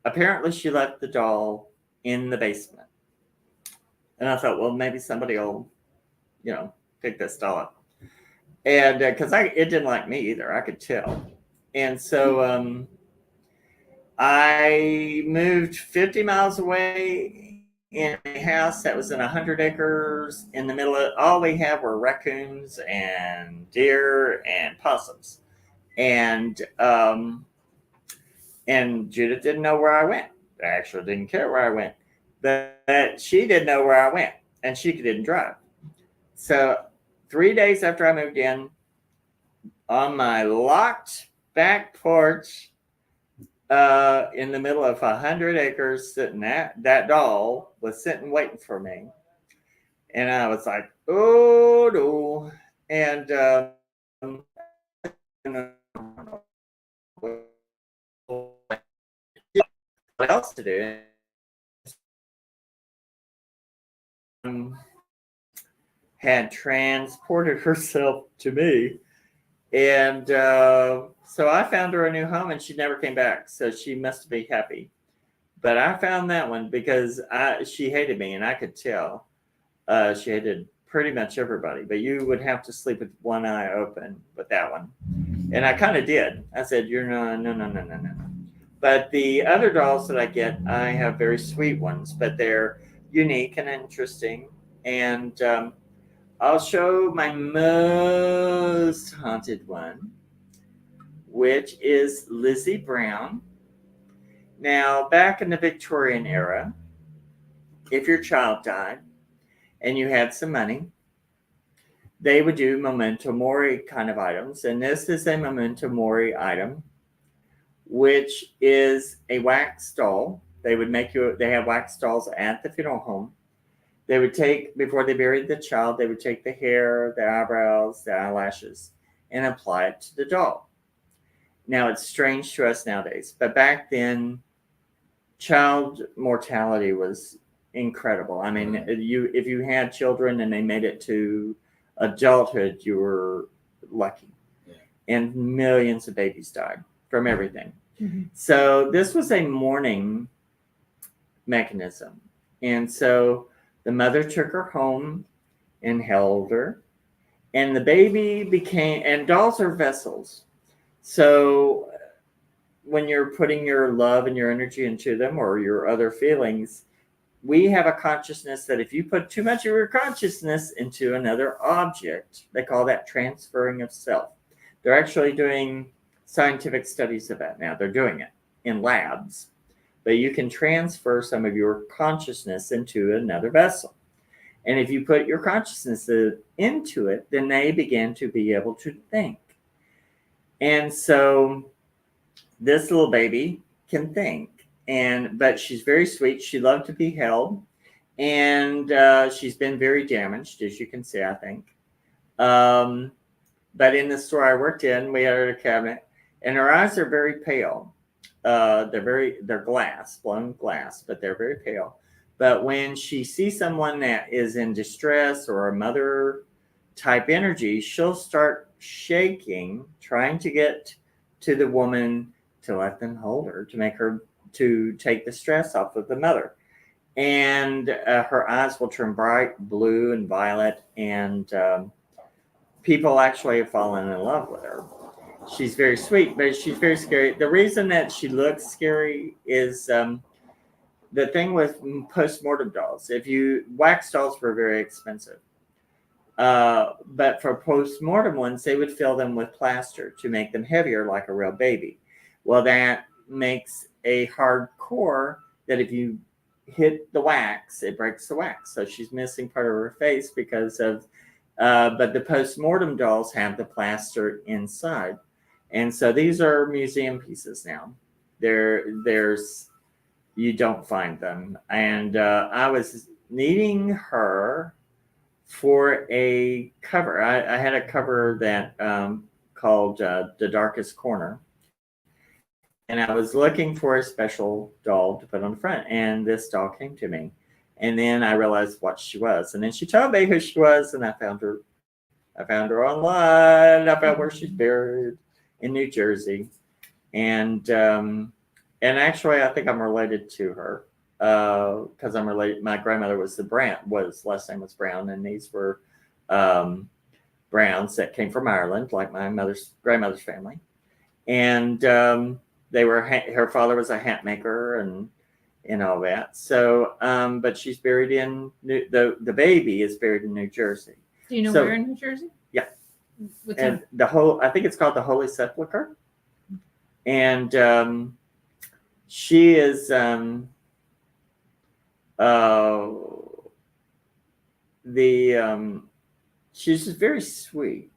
apparently she left the doll in the basement. And I thought, well, maybe somebody will, pick this doll up. And because it didn't like me either, I could tell. And so I moved 50 miles away in a house that was in 100 acres in the middle of, all we had were raccoons and deer and possums. And Judith didn't know where I went. I actually didn't care where I went. But she didn't know where I went, and she didn't drive. So 3 days after I moved in, on my locked back porch, in the middle of 100 acres, sitting that doll was sitting waiting for me. And I was like, oh, no. And what else to do? Had transported herself to me, and so I found her a new home, and she never came back, so she must be happy. But I found that one because she hated me, and I could tell. She hated pretty much everybody, but you would have to sleep with one eye open with that one, and I kind of did. I said, you're no. But the other dolls that I get, I have very sweet ones, but they're unique and interesting. And I'll show my most haunted one, which is Lizzie Brown. Now, back in the Victorian era, if your child died and you had some money, they would do memento mori kind of items. And this is a memento mori item, which is a wax doll. They have wax dolls at the funeral home. They would take, before they buried the child, they would take the hair, the eyebrows, the eyelashes, and apply it to the doll. Now, it's strange to us nowadays, but back then, child mortality was incredible. I mean, if you had children and they made it to adulthood, you were lucky. Yeah. And millions of babies died from everything. Mm-hmm. So this was a mourning mechanism. And so the mother took her home and held her, and the baby and dolls are vessels. So when you're putting your love and your energy into them, or your other feelings, we have a consciousness that if you put too much of your consciousness into another object, they call that transferring of self. They're actually doing scientific studies of that now. They're doing it in labs. But you can transfer some of your consciousness into another vessel. And if you put your consciousness into it, then they begin to be able to think. And so this little baby can think. But she's very sweet. She loved to be held. And she's been very damaged, as you can see, I think. But in the store I worked in, we had her a cabinet. And her eyes are very pale. they're glass, blown glass, but they're very pale. But when she sees someone that is in distress or a mother type energy, she'll start shaking, trying to get to the woman to let them hold her, to make her, to take the stress off of the mother. And her eyes will turn bright blue and violet, and people actually have fallen in love with her. She's very sweet, but she's very scary. The reason that she looks scary is the thing with post-mortem dolls. If you wax dolls were very expensive, but for post-mortem ones, they would fill them with plaster to make them heavier, like a real baby. Well, that makes a hard core that if you hit the wax, it breaks the wax. So she's missing part of her face because of. But the post-mortem dolls have the plaster inside. And so these are museum pieces now. There's you don't find them. And I was needing her for a cover. I had a cover that called The Darkest Corner. And I was looking for a special doll to put on the front. And this doll came to me. And then I realized what she was. And then she told me who she was. And I found her. I found her online. I found where she's buried in New Jersey. And actually, I think I'm related to her because I'm related. My grandmother was last name was Brown, and these were Browns that came from Ireland, like my grandmother's family. And they were. Her father was a hat maker and all that. So, but she's buried in the baby is buried in New Jersey. Do you know where in New Jersey? Yeah. What's And I think it's called the Holy Sepulchre. And she is she's just very sweet,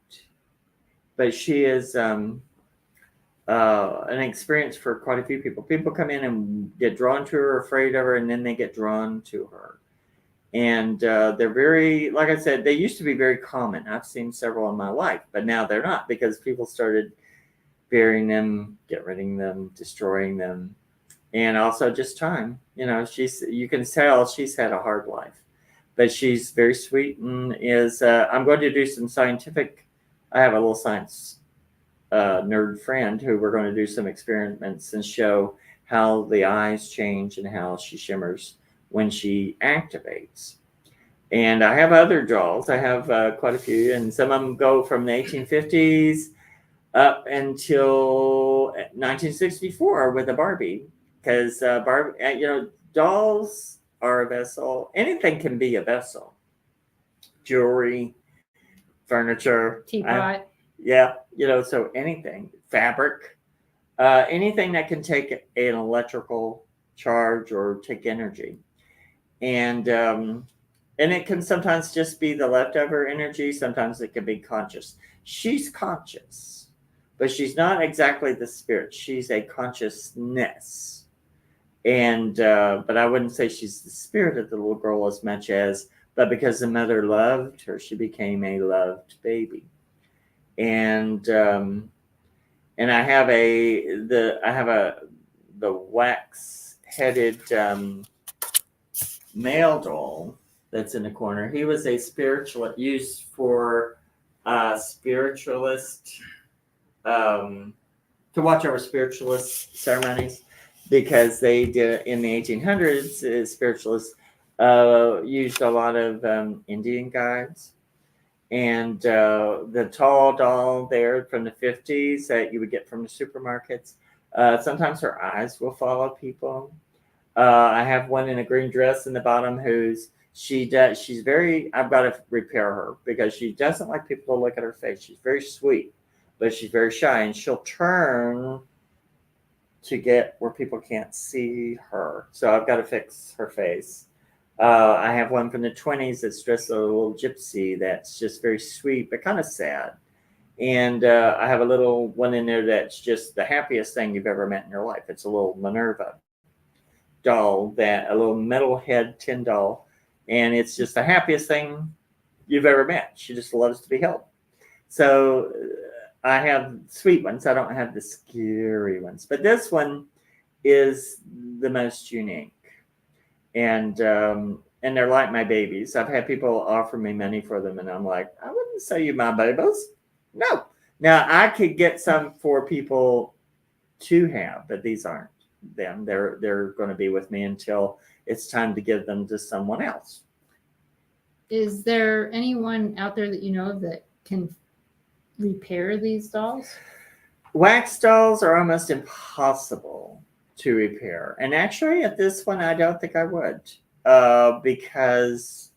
but she is an experience for quite a few people. People come in and get drawn to her, afraid of her, and then they get drawn to her. And they're very, like I said, they used to be very common. I've seen several in my life, but now they're not because people started burying them, getting rid of them, destroying them. And also just time. You know, you can tell she's had a hard life, but she's very sweet and is, I'm going to do some scientific, I have a little science nerd friend who we're going to do some experiments and show how the eyes change and how she shimmers when she activates. And I have other dolls. I have quite a few, and some of them go from the 1850s up until 1964 with a Barbie, because Barbie, dolls are a vessel. Anything can be a vessel. Jewelry, furniture, teapot. So anything, fabric, anything that can take an electrical charge or take energy. And it can sometimes just be the leftover energy. Sometimes it can be conscious. She's conscious, but she's not exactly the spirit. She's a consciousness. And but I wouldn't say she's the spirit of the little girl as much as, but because the mother loved her, she became a loved baby. And I have the wax-headed male doll that's in the corner. He was a spiritualist, used for spiritualist, to watch over spiritualist ceremonies, because they did in the 1800s. Spiritualists used a lot of Indian guides. And the tall doll there from the 50s that you would get from the supermarkets, sometimes her eyes will follow people. I have one in a green dress in the bottom she's very, I've got to repair her because she doesn't like people to look at her face. She's very sweet, but she's very shy, and she'll turn to get where people can't see her. So I've got to fix her face. I have one from the 20s that's dressed as a little gypsy that's just very sweet, but kind of sad. And I have a little one in there that's just the happiest thing you've ever met in your life. It's a little Minerva doll, a little metal head tin doll. And it's just the happiest thing you've ever met. She just loves to be held. So I have sweet ones. I don't have the scary ones. But this one is the most unique. And they're like my babies. I've had people offer me money for them, and I'm like, I wouldn't sell you my babies. No. Now I could get some for people to have, but these aren't them. They're going to be with me until it's time to give them to someone else. Is there anyone out there that you know of that can repair these dolls? Wax dolls are almost impossible to repair. And actually, at this one, I don't think I would, because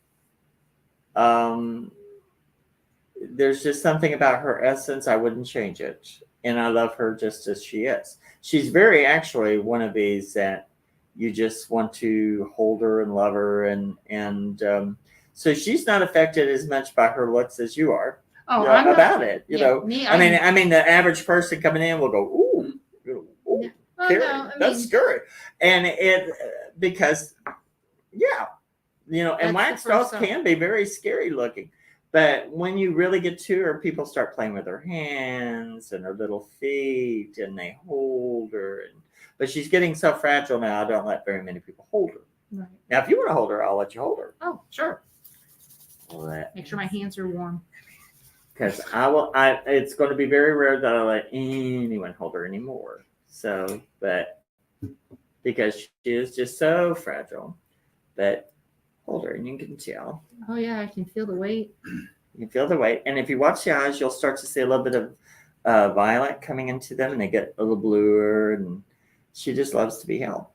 there's just something about her essence. I wouldn't change it. And I love her just as she is. She's very actually one of these that you just want to hold her and love her. And so she's not affected as much by her looks as you are. Oh, Yeah, I'm about not, it, you yeah, know. me, I mean, the average person coming in will go, ooh, well, scary. no, That's scary, and it because, yeah, you know, and That's wax the dolls first can be very scary looking, but when you really get to her, people start playing with her hands and her little feet, and they hold her, but she's getting so fragile now. I don't let very many people hold her. right. Now, if you want to hold her, I'll let you hold her. Oh, sure. Let Make sure my hands are warm. Because it's going to be very rare that I let anyone hold her anymore. So, but because she is just so fragile, but hold her and you can tell. Oh yeah, I can feel the weight. You can feel the weight. And if you watch the eyes, you'll start to see a little bit of violet coming into them, and they get a little bluer, and she just loves to be held.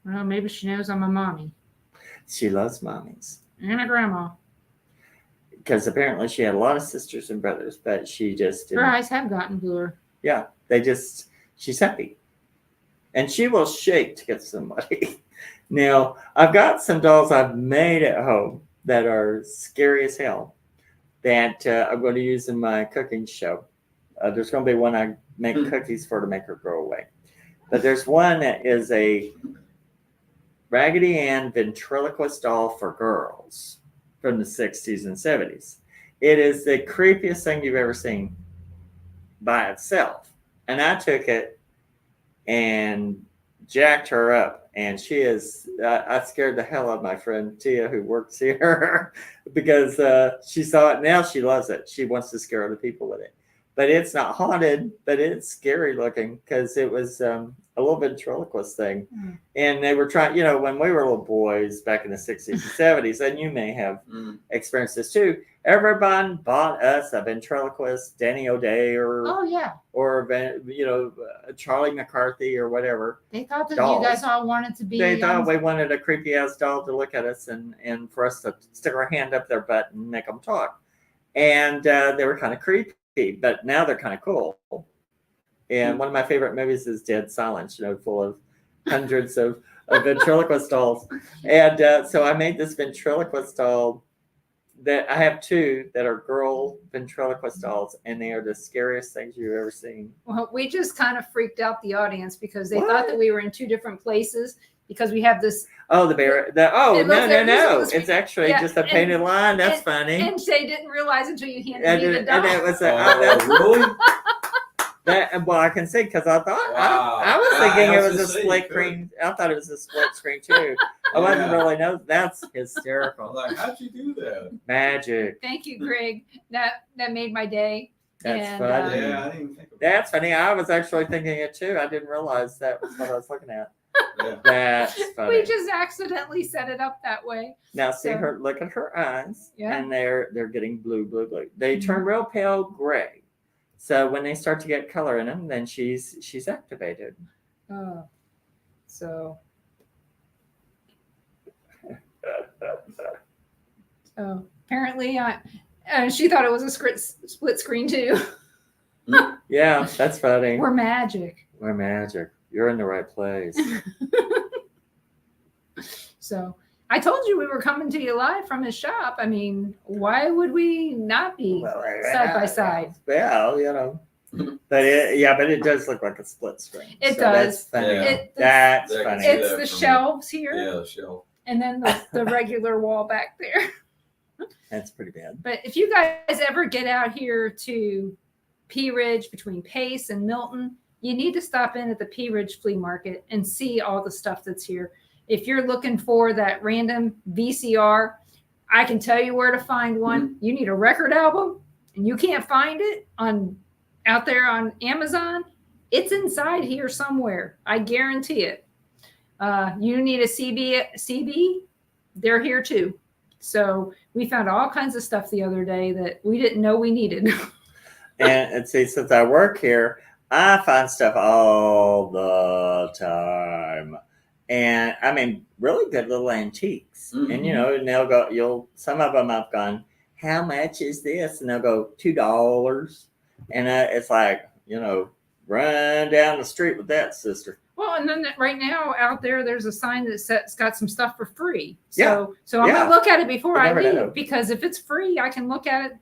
Well, maybe she knows I'm a mommy She loves mommies. and a grandma. Because apparently she had a lot of sisters and brothers, but she just Her didn't. eyes have gotten bluer. Yeah, she's happy. And she will shake to get somebody. Now, I've got some dolls I've made at home that are scary as hell that I'm going to use in my cooking show. There's going to be one I make cookies for to make her go away. But there's one that is a Raggedy Ann ventriloquist doll for girls from the 60s and 70s. It is the creepiest thing you've ever seen by itself. And I took it and jacked her up. And she is, I scared the hell out of my friend Tia, who works here, because she saw it. Now she loves it. She wants to scare other people with it. But it's not haunted, but it's scary looking because it was a little ventriloquist thing. Mm. And they were trying, you know, when we were little boys back in the 60s and 70s, and you may have experienced this too, everyone bought us a ventriloquist, Danny O'Day or, you know, Charlie McCarthy or whatever. They thought that dolls. You guys all wanted to be. They thought we wanted a creepy ass doll to look at us and for us to stick our hand up their butt and make them talk. And they were kind of creepy. But now they're kind of cool. And one of my favorite movies is Dead Silence, you know, full of hundreds of ventriloquist dolls. And so I made this ventriloquist doll that I have two that are girl ventriloquist dolls, and they are the scariest things you've ever seen. Well, we just kind of freaked out the audience because they thought that we were in two different places because we have this. Oh, the bear. No. It's actually just a painted line. That's funny. And they didn't realize until you handed me the doll. And it was really? Well, I can see because I thought I was thinking it was a split screen. I thought it was a split screen too. I wasn't really know. That's hysterical. Like, how'd you do that? Magic. Thank you, Greg. That made my day. That's funny. Yeah, I didn't even think of that. That's funny. I was actually thinking it too. I didn't realize that was what I was looking at. Yeah. That's funny. We just accidentally set it up that way. Now see her. Look at her eyes. Yeah. And they're getting blue. They turn real pale gray. So when they start to get color in them, then she's activated. Oh, so. So apparently, she thought it was a split screen too. Yeah, that's funny. We're magic. We're magic. You're in the right place. So I told you we were coming to you live from his shop. I mean, why would we not be side by side? Well, you know. But it does look like a split screen. It does. That's funny. Yeah. That's funny. It's the shelves here. Yeah, the shelf. And then the regular wall back there. That's pretty bad. But if you guys ever get out here to Pea Ridge between Pace and Milton, you need to stop in at the Pea Ridge Flea Market and see all the stuff that's here. If you're looking for that random VCR, I can tell you where to find one. You need a record album and you can't find it out there on Amazon. It's inside here somewhere. I guarantee it. You need a CB, they're here too. So we found all kinds of stuff the other day that we didn't know we needed. And see, since I work here, I find stuff all the time. And I mean, really good little antiques. Mm-hmm. And and they'll go, some of them I've gone, how much is this? And they'll go $2. And it's like, run down the street with that, sister. Well, and then right now out there's a sign that's got some stuff for free. Yeah. So I'm going to look at it before I never leave know. because if it's free, I can look at it.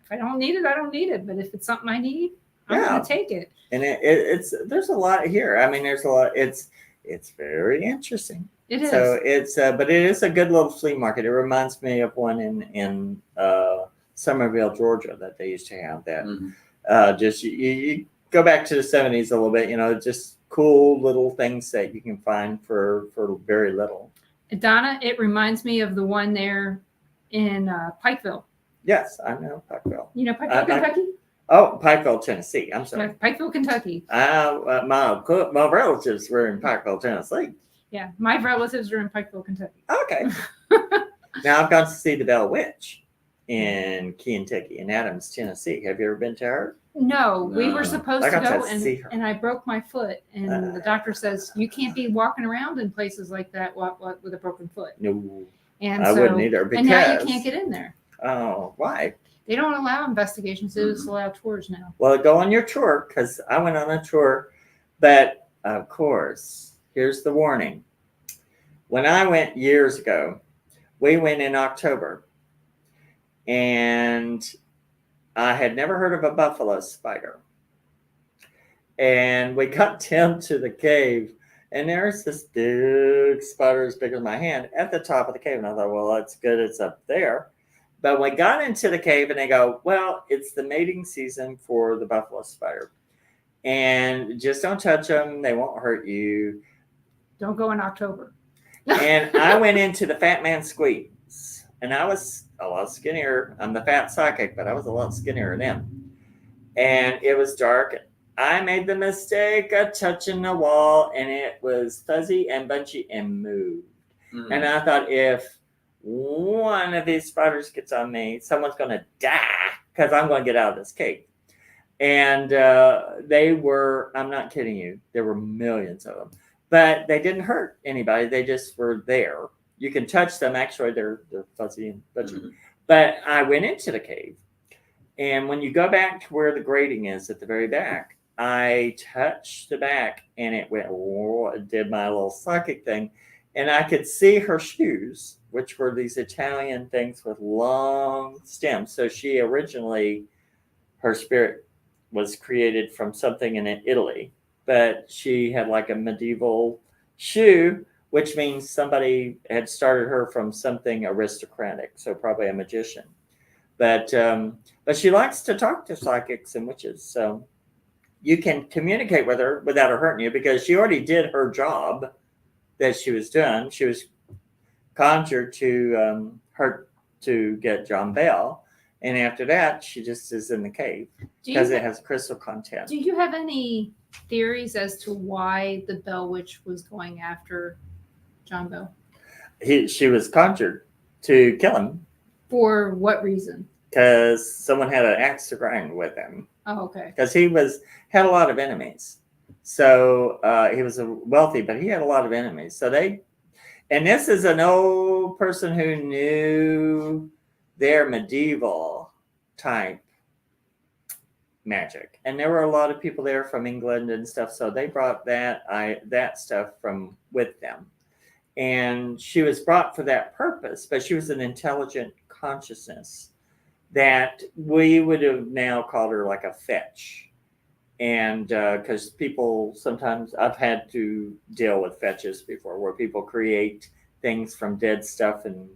If I don't need it, I don't need it. But if it's something I need, I'm going to take it. And there's a lot here. I mean, there's a lot. It's very interesting. It is. So but it is a good little flea market. It reminds me of one in Somerville, Georgia, that they used to have. That just you go back to the 70s a little bit. Just cool little things that you can find for very little. Donna, it reminds me of the one there in Pikeville. Yes, I know Pikeville. You know Pikeville, Kentucky? Oh, Pikeville, Tennessee. I'm sorry. Yeah, Pikeville, Kentucky. My relatives were in Pikeville, Tennessee. Yeah, my relatives are in Pikeville, Kentucky. Okay. Now I've gone to see the Bell Witch in Kentucky in Adams, Tennessee. Have you ever been to her? No, we were No. supposed I to got go, to see her. and I broke my foot, and the doctor says you can't be walking around in places like that with a broken foot. No, And I so, wouldn't either. and now you Because can't get in there. oh, why? They don't allow investigations; they just allow tours now. Well, go on your tour because I went on a tour, but of course, here's the warning. When I went years ago, we went in October, and I had never heard of a buffalo spider. And we got down to the cave, and there's this big spider as big as my hand at the top of the cave. And I thought, well, that's good. It's up there. But we got into the cave, and they go, well, it's the mating season for the buffalo spider. And just don't touch them. They won't hurt you. Don't go in October. And I went into the Fat Man Squeeze, and I was a lot skinnier. I'm the fat psychic, but I was a lot skinnier than them. And it was dark. I made the mistake of touching the wall, and it was fuzzy and bunchy and moved. Mm-hmm. And I thought, if one of these spiders gets on me, someone's going to die because I'm going to get out of this cave. And they were, I'm not kidding you, there were millions of them. But they didn't hurt anybody. They just were there. You can touch them. Actually, they're fuzzy and bunchy. Mm-hmm. But I went into the cave. And when you go back to where the grating is at the very back, I touched the back, and it went, whoa, it did my little psychic thing. And I could see her shoes, which were these Italian things with long stems. So she originally, her spirit was created from something in Italy, but she had like a medieval shoe, which means somebody had started her from something aristocratic. So probably a magician. But she likes to talk to psychics and witches. So you can communicate with her without her hurting you, because she already did her job that she was doing. She was conjured to get John Bell. And after that, she just is in the cave because it has crystal content. Do you have any theories as to why the Bell Witch was going after John Bell? She was conjured to kill him. For what reason? Because someone had an axe to grind with him. Oh, okay. Because he had a lot of enemies. So he was wealthy, but he had a lot of enemies. And this is an old person who knew their medieval type magic. And there were a lot of people there from England and stuff. So they brought that stuff from with them. And she was brought for that purpose, but she was an intelligent consciousness that we would have now called her like a fetch. And because people sometimes, I've had to deal with fetches before, where people create things from dead stuff and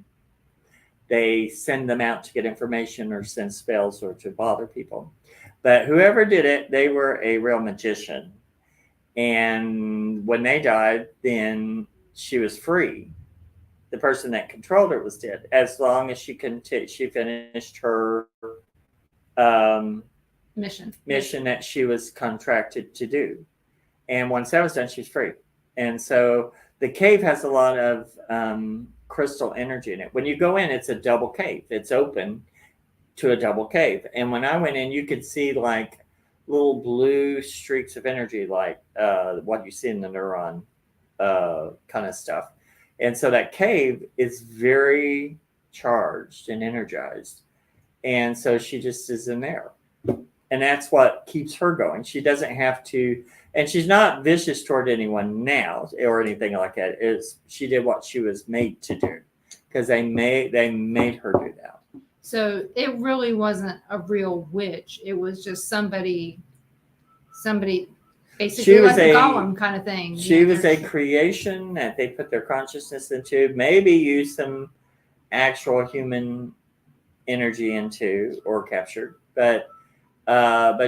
they send them out to get information or send spells or to bother people. But whoever did it, they were a real magician. And when they died, then she was free. The person that controlled her was dead, as long as she finished her mission that she was contracted to do. And once that was done, she's free. And so the cave has a lot of crystal energy in it. When you go in, it's a double cave. It's open to a double cave. And when I went in, you could see like little blue streaks of energy, like what you see in the neuron kind of stuff. And so that cave is very charged and energized. And so she just is in there. And that's what keeps her going. She doesn't have to, and she's not vicious toward anyone now or anything like that. She did what she was made to do, because they made her do that. So it really wasn't a real witch. It was just somebody basically like a golem kind of thing. She was a creation that they put their consciousness into, maybe use some actual human energy into or captured, but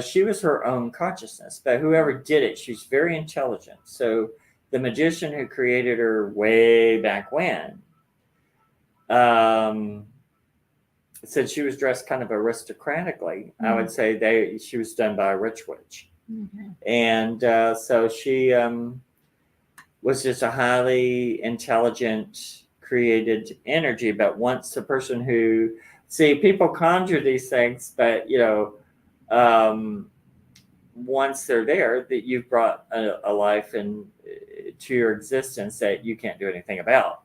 she was her own consciousness. But whoever did it, she's very intelligent. So the magician who created her way back when said she was dressed kind of aristocratically. I would say she was done by a rich witch. And so she was just a highly intelligent, created energy. But once the person who, people conjure these things, but once they're there, that you've brought a life to your existence that you can't do anything about.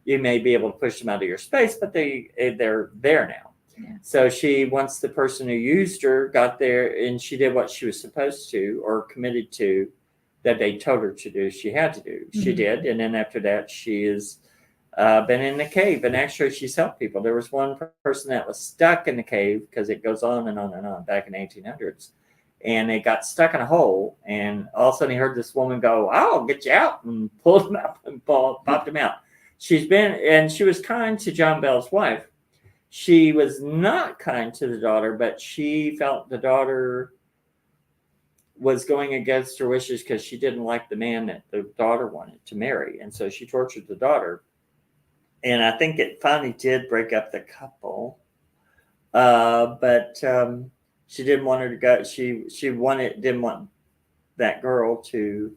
You may be able to push them out of your space, but they're there now. Yeah. So once the person who used her got there and she did what she was supposed to or committed to, that they told her to do, she had to do. She did. And then after that, she has been in the cave. And actually, she's helped people. There was one person that was stuck in the cave, because it goes on and on and on, back in the 1800s. And they got stuck in a hole. And all of a sudden, he heard this woman go, "I'll get you out," and pulled him up and popped him out. She was kind to John Bell's wife. She was not kind to the daughter, but she felt the daughter was going against her wishes because she didn't like the man that the daughter wanted to marry. And so she tortured the daughter. And I think it finally did break up the couple. But she didn't want her to go. She didn't want that girl to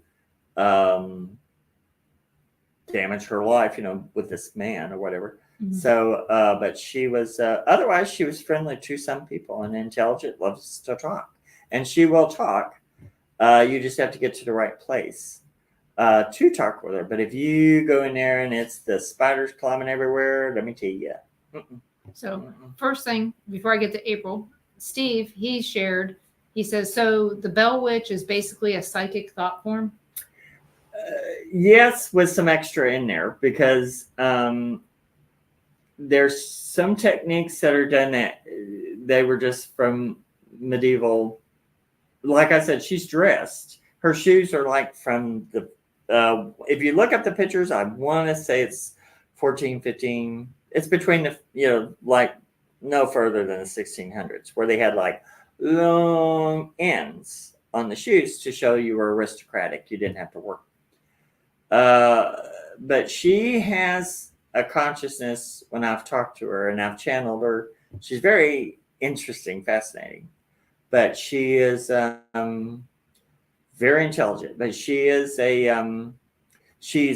damage her life, with this man or whatever. So, but she was, otherwise she was friendly to some people and intelligent, loves to talk. And she will talk. You just have to get to the right place to talk with her. But if you go in there and it's the spiders climbing everywhere, let me tell you. So first thing, before I get to April, Steve, he says, so the Bell Witch is basically a psychic thought form? Yes, with some extra in there, because there's some techniques that are done that they were just from medieval. Like I said, she's dressed. Her shoes are like from the, if you look up the pictures, I want to say it's 14, 15. It's between the, like no further than the 1600s, where they had like long ends on the shoes to show you were aristocratic. You didn't have to work. But she has a consciousness. When I've talked to her and I've channeled her, she's very interesting, fascinating. But she is very intelligent. But she's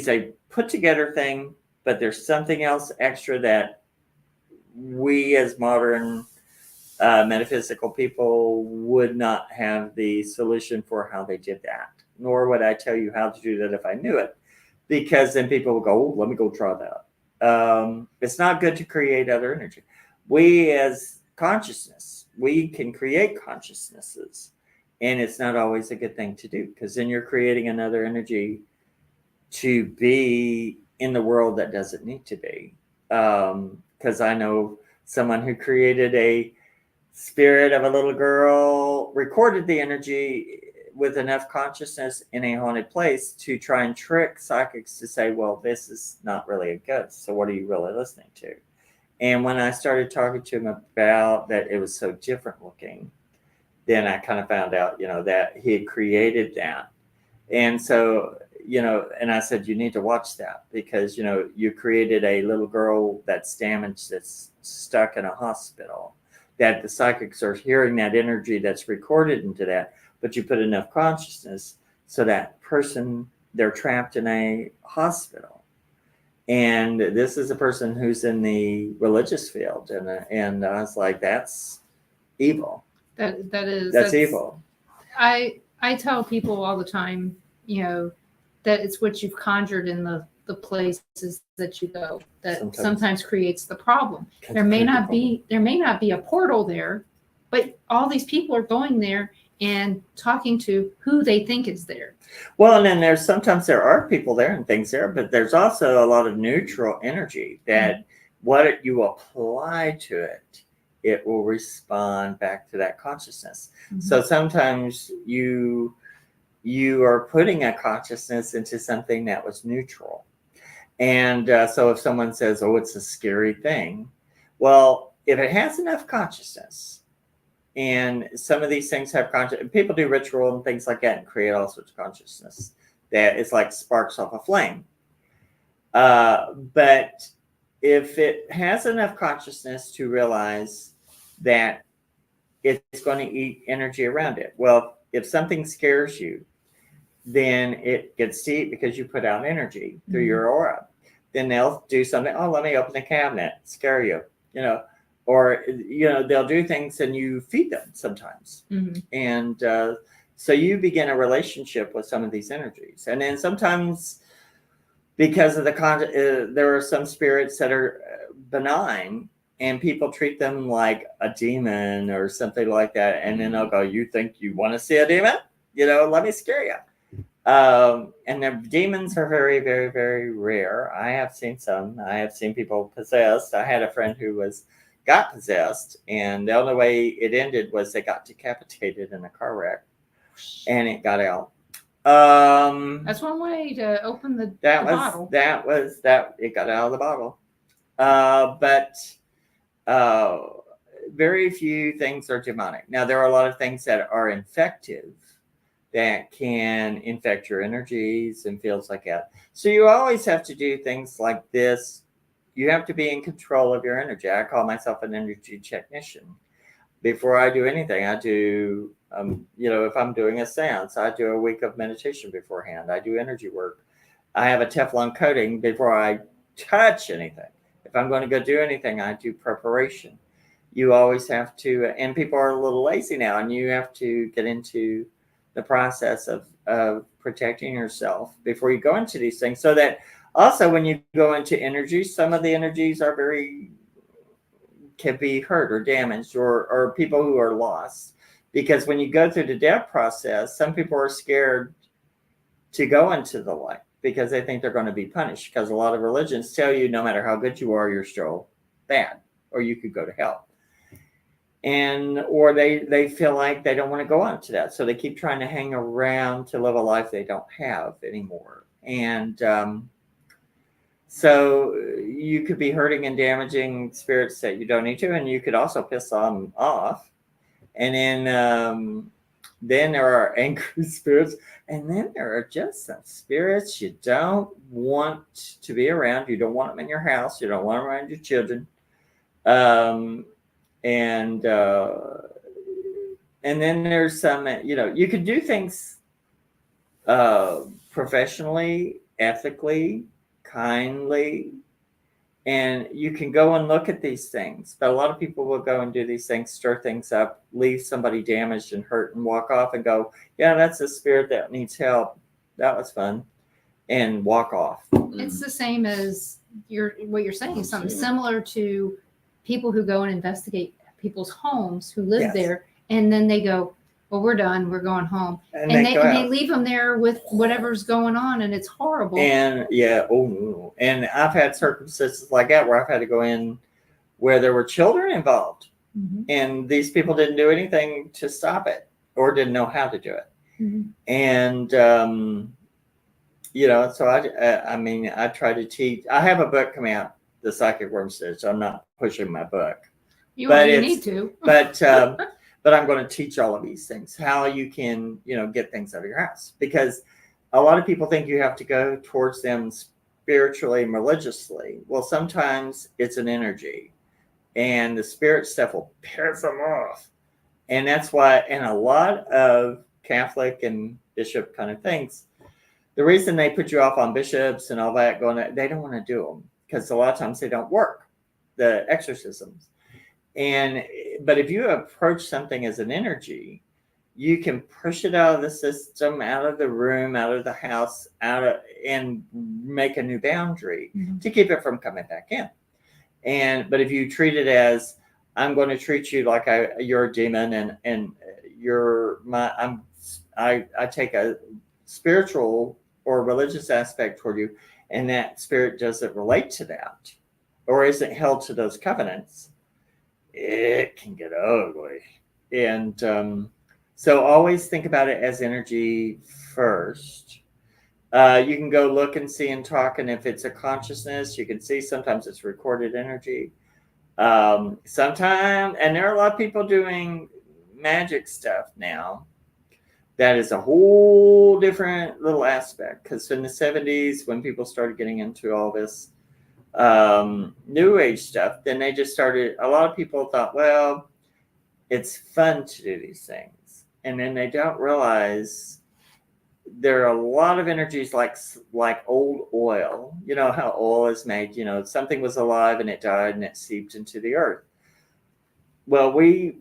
a put together thing. But there's something else extra that we as modern metaphysical people would not have the solution for how they did that. Nor would I tell you how to do that if I knew it, because then people will go, "Oh, let me go try that." It's not good to create other energy. We as consciousness, we can create consciousnesses, and it's not always a good thing to do, because then you're creating another energy to be in the world that doesn't need to be. Because I know someone who created a spirit of a little girl, recorded the energy with enough consciousness in a haunted place to try and trick psychics to say, well, this is not really a ghost, so what are you really listening to? And when I started talking to him about that it was so different looking, then I kind of found out, that he had created that. And so, and I said, you need to watch that because, you created a little girl that's damaged, that's stuck in a hospital, that the psychics are hearing that energy that's recorded into that, but you put enough consciousness so that person, they're trapped in a hospital. And this is a person who's in the religious field. And I was like, that's evil. That's evil. I tell people all the time, that it's what you've conjured in the places that you go that sometimes creates the problem. There may not be a portal there, but all these people are going there and talking to who they think is there. Well, and then sometimes there are people there and things there, but there's also a lot of neutral energy that what you apply to it, it will respond back to that consciousness. Mm-hmm. So sometimes you are putting a consciousness into something that was neutral. And so if someone says, oh, it's a scary thing, well, if it has enough consciousess, and some of these things have consciousness, people do ritual and things like that and create all sorts of consciousness that it's like sparks off a flame. But if it has enough consciousness to realize that it's going to eat energy around it. Well, if something scares you, then it gets to eat because you put out energy through your aura. Then they'll do something. Oh, let me open the cabinet, scare you, or, they'll do things and you feed them sometimes. Mm-hmm. And so you begin a relationship with some of these energies. And then sometimes because of there are some spirits that are benign and people treat them like a demon or something like that. And then they'll go, you think you want to see a demon? Let me scare you. And the demons are very, very, very rare. I have seen some. I have seen people possessed. I had a friend who got possessed, and the only way it ended was they got decapitated in a car wreck, and it got out. That's one way to open the bottle. It got out of the bottle. But very few things are demonic. Now, there are a lot of things that are infective that can infect your energies and feels like that. So you always have to do things like this. You have to be in control of your energy. I call myself an energy technician. Before I do anything, I do, if I'm doing a seance, I do a week of meditation beforehand. I do energy work. I have a Teflon coating before I touch anything. If I'm going to go do anything, I do preparation. You always have to, and people are a little lazy now, and you have to get into the process of protecting yourself before you go into these things, so that also when you go into energy, some of the energies are can be hurt or damaged, or people who are lost. Because when you go through the death process, some people are scared to go into the light because they think they're going to be punished, because a lot of religions tell you no matter how good you are, you're still bad, or you could go to hell. Or they feel like they don't want to go on to that. So they keep trying to hang around to live a life they don't have anymore. And so you could be hurting and damaging spirits that you don't need to, and you could also piss them off. And then there are angry spirits, and then there are just some spirits you don't want to be around. You don't want them in your house. You don't want them around your children. And then there's some, you could do things professionally, ethically, kindly, and you can go and look at these things. But a lot of people will go and do these things, stir things up, leave somebody damaged and hurt, and walk off and go, yeah, that's a spirit that needs help. That was fun. And walk off. It's the same as what you're saying is something similar to people who go and investigate people's homes who live there, and then they go, well, we're done, we're going home, and they leave them there with whatever's going on, and it's horrible. And and I've had circumstances like that where I've had to go in where there were children involved, and these people didn't do anything to stop it or didn't know how to do it. And so I try to teach. I have a book coming out, The Psychic Wormstitch. I'm not pushing my book. You need to. But I'm going to teach all of these things, how you can, get things out of your house. Because a lot of people think you have to go towards them spiritually and religiously. Well, sometimes it's an energy, and the spirit stuff will piss them off. And that's why, in a lot of Catholic and bishop kind of things, the reason they put you off on bishops and all that, they don't want to do them because a lot of times they don't work, the exorcisms. But if you approach something as an energy, you can push it out of the system, out of the room, out of the house, and make a new boundary to keep it from coming back in. But if you treat it as, I'm going to treat you like you're a demon, and I take a spiritual or religious aspect toward you, and that spirit doesn't relate to that or isn't held to those covenants, it can get ugly. And so always think about it as energy first. You can go look and see and talk, and if it's a consciousness, you can see sometimes it's recorded energy. Sometimes, and there are a lot of people doing magic stuff now. That is a whole different little aspect, because in the 70s, when people started getting into all this new age stuff, then they just started, a lot of people thought, well, it's fun to do these things. And then they don't realize there are a lot of energies like old oil. You know how oil is made, something was alive and it died and it seeped into the earth. Well, we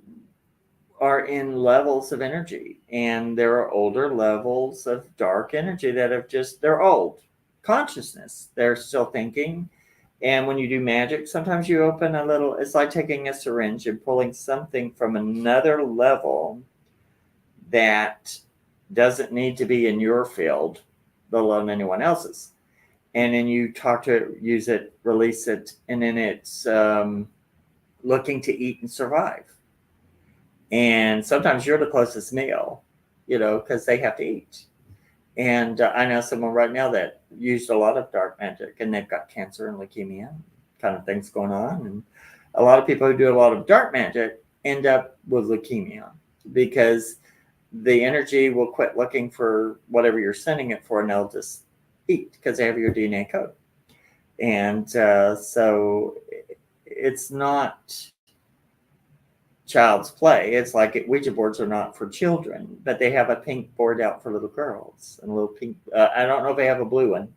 are in levels of energy, and there are older levels of dark energy that they're old consciousness. They're still thinking. And when you do magic, sometimes you open it's like taking a syringe and pulling something from another level that doesn't need to be in your field, let alone anyone else's. And then you talk to it, use it, release it, and then it's looking to eat and survive. And sometimes you're the closest meal, because they have to eat. And I know someone right now that used a lot of dark magic, and they've got cancer and leukemia kind of things going on. And a lot of people who do a lot of dark magic end up with leukemia because the energy will quit looking for whatever you're sending it for, and they'll just eat because they have your DNA code. And so it's not child's play. It's like Ouija boards are not for children, but they have a pink board out for little girls and a little pink. I don't know if they have a blue one.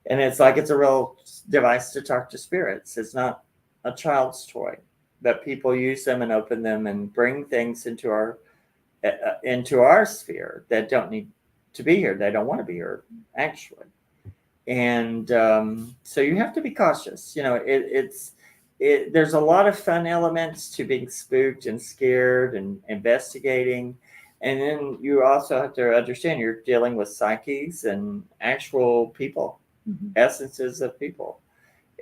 And it's like it's a real device to talk to spirits. It's not a child's toy, but people use them and open them and bring things into our sphere that don't need to be here. They don't want to be here, actually. And so you have to be cautious. There's a lot of fun elements to being spooked and scared and investigating. And then you also have to understand you're dealing with psyches and actual people, essences of people.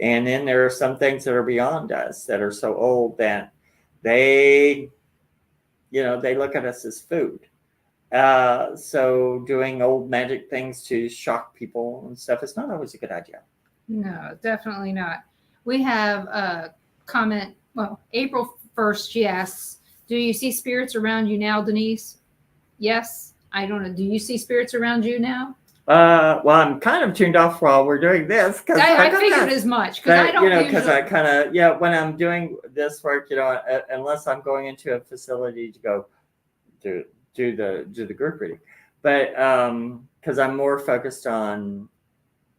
And then there are some things that are beyond us that are so old that they look at us as food. So doing old magic things to shock people and stuff is not always a good idea. No, definitely not. We have a comment. Well, April 1st, she asks, do you see spirits around you now, Denise? Yes. I don't know. Do you see spirits around you now? Well, I'm kind of tuned off while we're doing this. I figured as much. Because I don't because I kind of, when I'm doing this work, unless I'm going into a facility to go do the group reading. But because I'm more focused on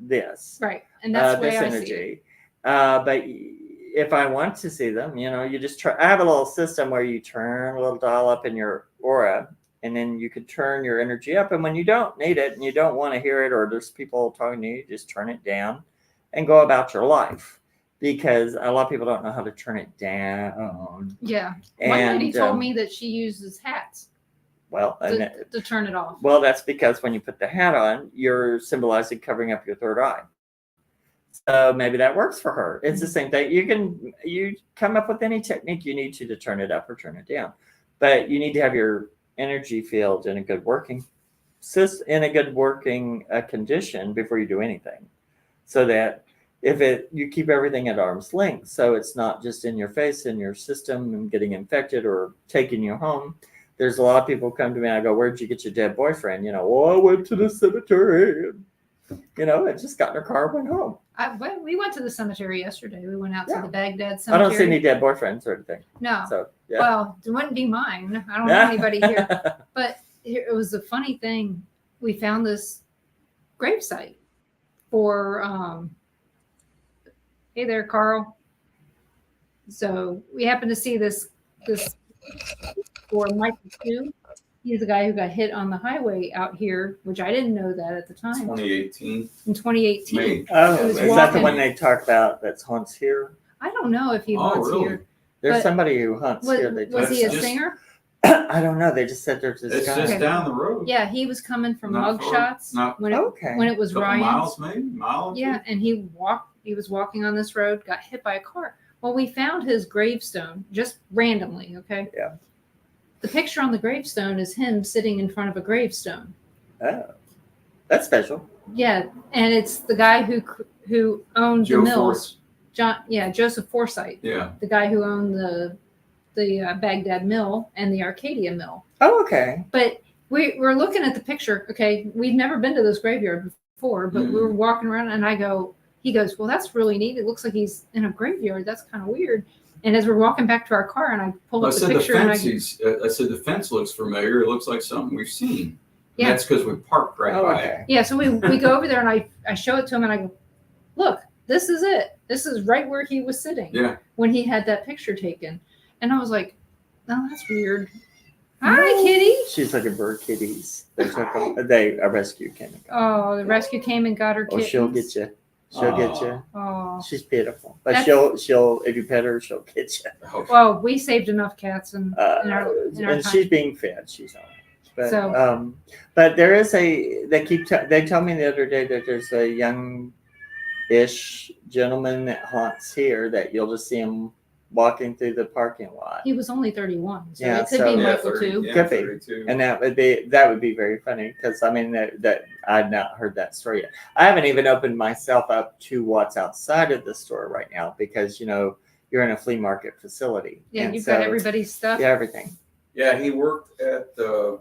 this. Right. And that's the way this I energy. see it. But if I want to see them, you just try. I have a little system where you turn a little dial up in your aura, and then you can turn your energy up. And when you don't need it and you don't want to hear it, or there's people talking to you, just turn it down and go about your life. Because a lot of people don't know how to turn it down. Yeah. One lady told me that she uses hats. Well, to turn it off. Well, that's because when you put the hat on, you're symbolizing covering up your third eye. So maybe that works for her. It's the same thing. You come up with any technique you need to turn it up or turn it down, but you need to have your energy field in a good working condition before you do anything, so that you keep everything at arm's length, so it's not just in your face, in your system, and getting infected or taking you home. there's a lot of people come to me and I go, where'd you get your dead boyfriend? You know, well, I went to the cemetery. And, you know, I just got in her car and went home. We went to the cemetery yesterday. We went out to Yeah. the Baghdad I cemetery. don't see any dead boyfriends or anything. No. So, yeah. Well, it wouldn't be mine. I don't know anybody here. But it was a funny thing. We found this gravesite for, hey there, Carl. So we happened to see this for Michael too. He's the guy who got hit on the highway out here, which I didn't know that at the time. 2018. In 2018. May. Oh, He was is that the walking- one they talk about that's haunts here? I don't know if he Oh, wants really? here. There's But somebody who hunts here. They Was he a Just- singer? I don't know. They just said there's this It's guy. just Okay. down the road. Yeah, he was coming from Not far. mugshots Not when Okay. it was couple Ryan's. miles, maybe mile. or Yeah, two. and he was walking on this road, got hit by a car. Well, we found his gravestone just randomly, okay? Yeah. The picture on the gravestone is him sitting in front of a gravestone. Oh, that's special. Yeah, and it's the guy who owned Joe the mills. Force. Joseph Forsythe, Yeah. the guy who owned the Baghdad mill and the Arcadia mill. Oh, okay. But we're looking at the picture. Okay, we'd never been to this graveyard before, but we were walking around, and he goes, well, that's really neat. It looks like he's in a graveyard. That's kind of weird. And as we're walking back to our car, and I pull I up the said the picture, and fence. I said the fence looks familiar. It looks like something we've seen. Yeah. And that's because we parked right Oh, by it. okay. yeah, so we go over there, and I show it to him, and I go, look, this is it. This is right where he was sitting Yeah. when he had that picture taken. And I was like, oh, that's weird. Hi, kitty. She's looking for her kitties. They took them. A rescue came and got them. Oh, the rescue came and got her Oh, kittens. she'll get you. She'll get you. Oh, She's pitiful, but That's- she'll if you pet her, she'll get you. Oh, well, we saved enough cats in our And time. she's being fed. She's all right. But, So- but there is they told me the other day that there's a young-ish gentleman that haunts here that you'll just see him walking through the parking lot. He was only 31, so Yeah, it could so- be yeah, Michael 30, too. yeah, Could be. 32. And that would be very funny because I mean that I've not heard that story yet. I haven't even opened myself up to what's outside of the store right now because you're in a flea market facility. Yeah, And you've so, got everybody's stuff. Yeah, everything. Yeah, he worked at the.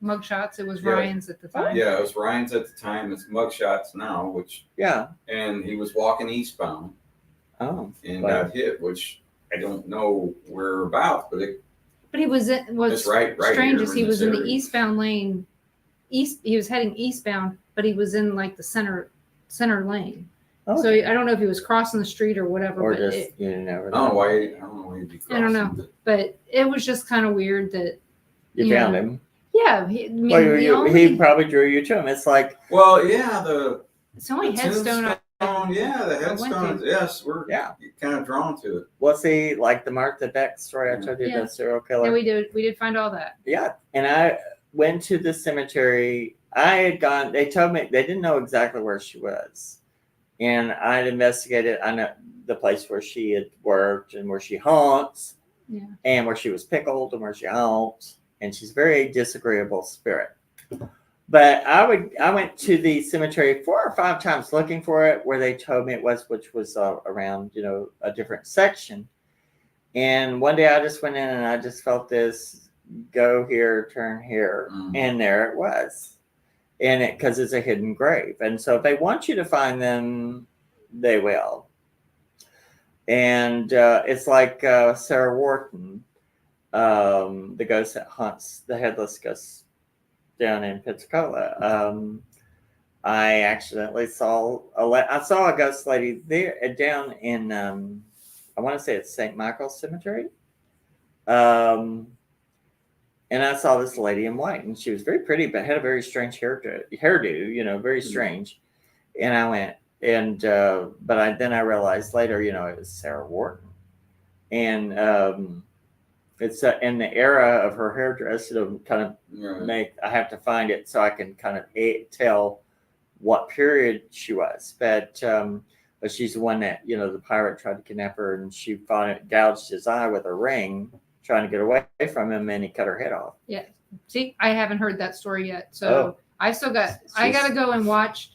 Mugshots. It was Yeah. Ryan's at the time. Yeah, it was Ryan's at the time. It's Mugshots now, Yeah. and he was walking eastbound Oh. and Wow. got hit, which I don't know whereabouts, but But he was it's what's right strange here is in he this was in the area. eastbound lane. He was heading eastbound, but he was in like the center lane. Okay. So I don't know if he was crossing the street or whatever. Or but just you never I know. don't know why. I don't know why he'd be I don't know. crossing, but it was just kind of weird that You Yeah. found him. yeah. I mean, Well, he probably drew you to him. It's like Well, yeah, the it's the only headstone. yeah, the I went headstones. Yes, we're yeah. kind of drawn to it. Well, see, like the Mark the Beck story I told you, Yeah. the serial killer. Yeah, we did find all that. Yeah, and I went to the cemetery. I had gone. They told me they didn't know exactly where she was, and I had investigated. I know the place where she had worked and where she haunts, Yeah. and where she was pickled and where she haunts. And she's a very disagreeable spirit. But I went to the cemetery 4 or 5 times looking for it, where they told me it was, which was around a different section. And one day I just went in and I just felt this go here, turn here, and there it was. And because it's a hidden grave, and so if they want you to find them, they will. And it's like Sarah Wharton, the ghost that haunts the headless ghost down in Pensacola. I accidentally saw a ghost lady there down in I want to say it's St. Michael's Cemetery. And I saw this lady in white, and she was very pretty, but had a very strange hairdo, very strange. And I went, and then I realized later, it was Sarah Wharton, and it's in the era of her hairdress. It'll kind of Right. I have to find it so I can kind of tell what period she was, but she's the one that the pirate tried to kidnap her, and she gouged his eye with a ring, trying to get away from him, and he cut her head off. Yeah. See, I haven't heard that story yet, so Oh. I got to go and watch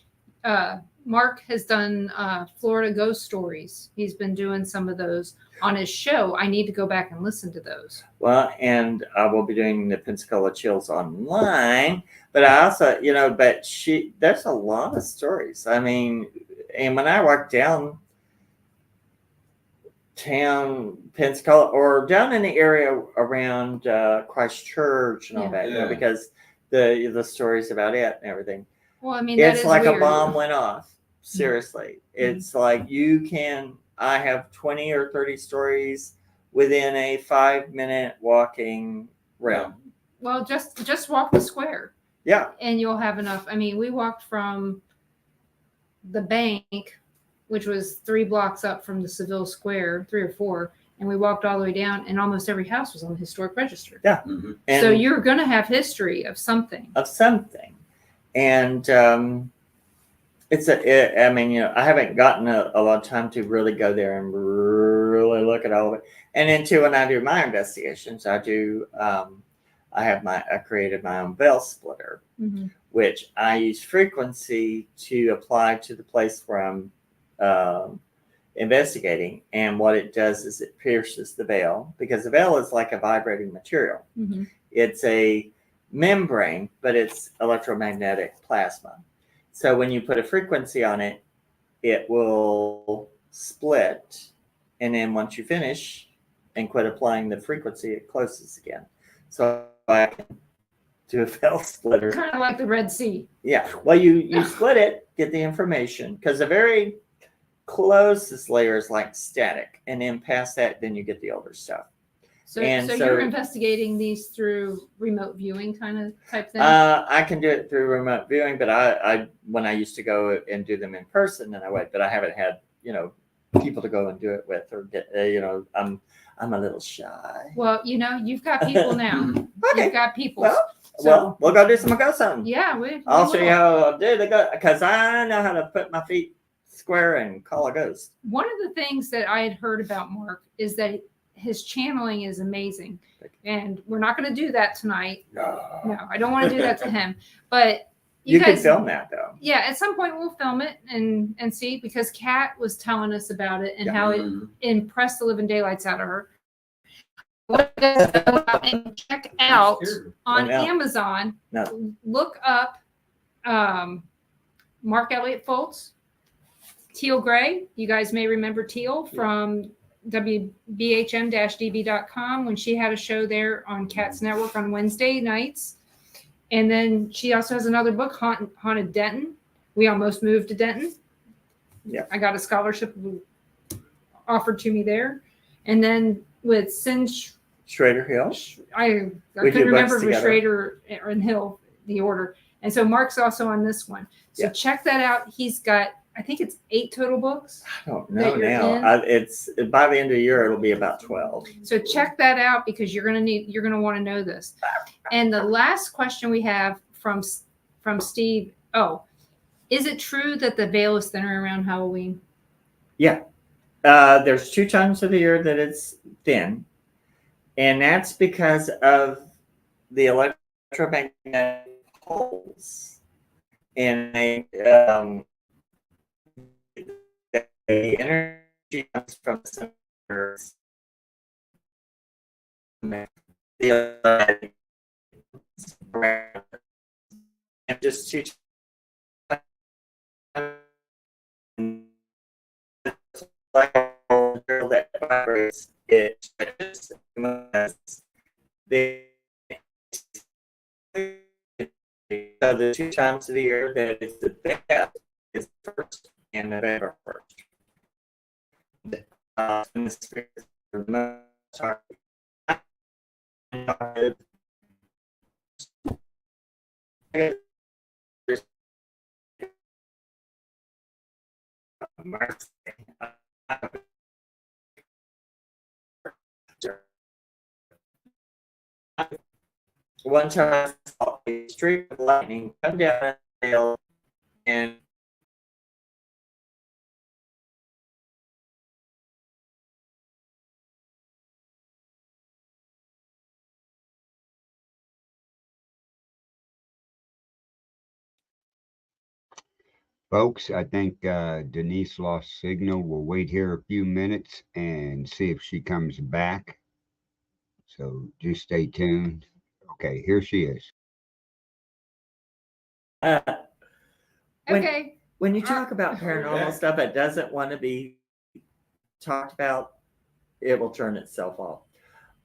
Mark has done Florida ghost stories. He's been doing some of those on his show. I need to go back and listen to those. Well, and I will be doing the Pensacola Chills online, but I also, but there's a lot of stories. I mean, and when I walk downtown Pensacola or down in the area around Christchurch and all that, because the stories about it and everything. Well, I mean, it's like weird. A bomb went off. Seriously, it's like I have 20 or 30 stories within a 5-minute walking realm. Well, just walk the square. Yeah. And you'll have enough. I mean, we walked from the bank, which was 3 blocks up from the Seville Square, 3 or 4, and we walked all the way down, and almost every house was on the historic register. Yeah. Mm-hmm. So you're going to have history of something. And I haven't gotten a lot of time to really go there and really look at all of it. And then too, when I do my investigations, I created my own bell splitter, which I use frequency to apply to the place where I'm investigating. And what it does is it pierces the veil, because the veil is like a vibrating material. It's a membrane, but it's electromagnetic plasma. So when you put a frequency on it, it will split. And then once you finish and quit applying the frequency, it closes again. So I can do a bell splitter. Kind of like the Red Sea. Yeah. Well, you split it, get the information, because the very closest layer is like static. And then past that, then you get the older stuff. So you're investigating these through remote viewing type thing? I can do it through remote viewing, but I when I used to go and do them in person, then I would, but I haven't had, people to go and do it with, or get, I'm a little shy. Well, you've got people now. Okay. You've got people. Well, we'll go do some ghost hunting. Yeah, I'll show you how I'll do the ghost, because I know how to put my feet square and call a ghost. One of the things that I had heard about Mark is that his channeling is amazing, and we're not going to do that tonight. No, I don't want to do that to him. But you guys can film that though. Yeah, at some point we'll film it and see, because Kat was telling us about it and how it impressed the living daylights out of her. And check out on Amazon. Look up Mark Elliott Fults, Teal Gray. You guys may remember Teal from WBHM-db.com when she had a show there on Kat's Network on Wednesday nights. And then she also has another book, Haunted Denton. We almost moved to Denton. Yeah. I got a scholarship offered to me there. And then with Schrader Hill. I couldn't remember if it was Schrader and Hill, the order. And so Mark's also on this one. So check that out. He's got, I think it's 8 total books. I don't know now. It's by the end of the year, it'll be about 12. So check that out, because you're gonna want to know this. And the last question we have from Steve. Oh, is it true that the veil is thinner around Halloween? Yeah. There's 2 times of the year that it's thin, and that's because of the electromagnetic pulse and the energy comes from the center. And just 2 like a girl that vibrates, it stretches so the 2 times of the year that is the best is first and November 1st. One time I saw a streak of lightning come down the hill, and Folks, I think Denise lost signal. We'll wait here a few minutes and see if she comes back. So just stay tuned. Okay, here she is. When, Okay. when you talk about We're paranormal back. stuff, it doesn't want to be talked about. It will turn itself off.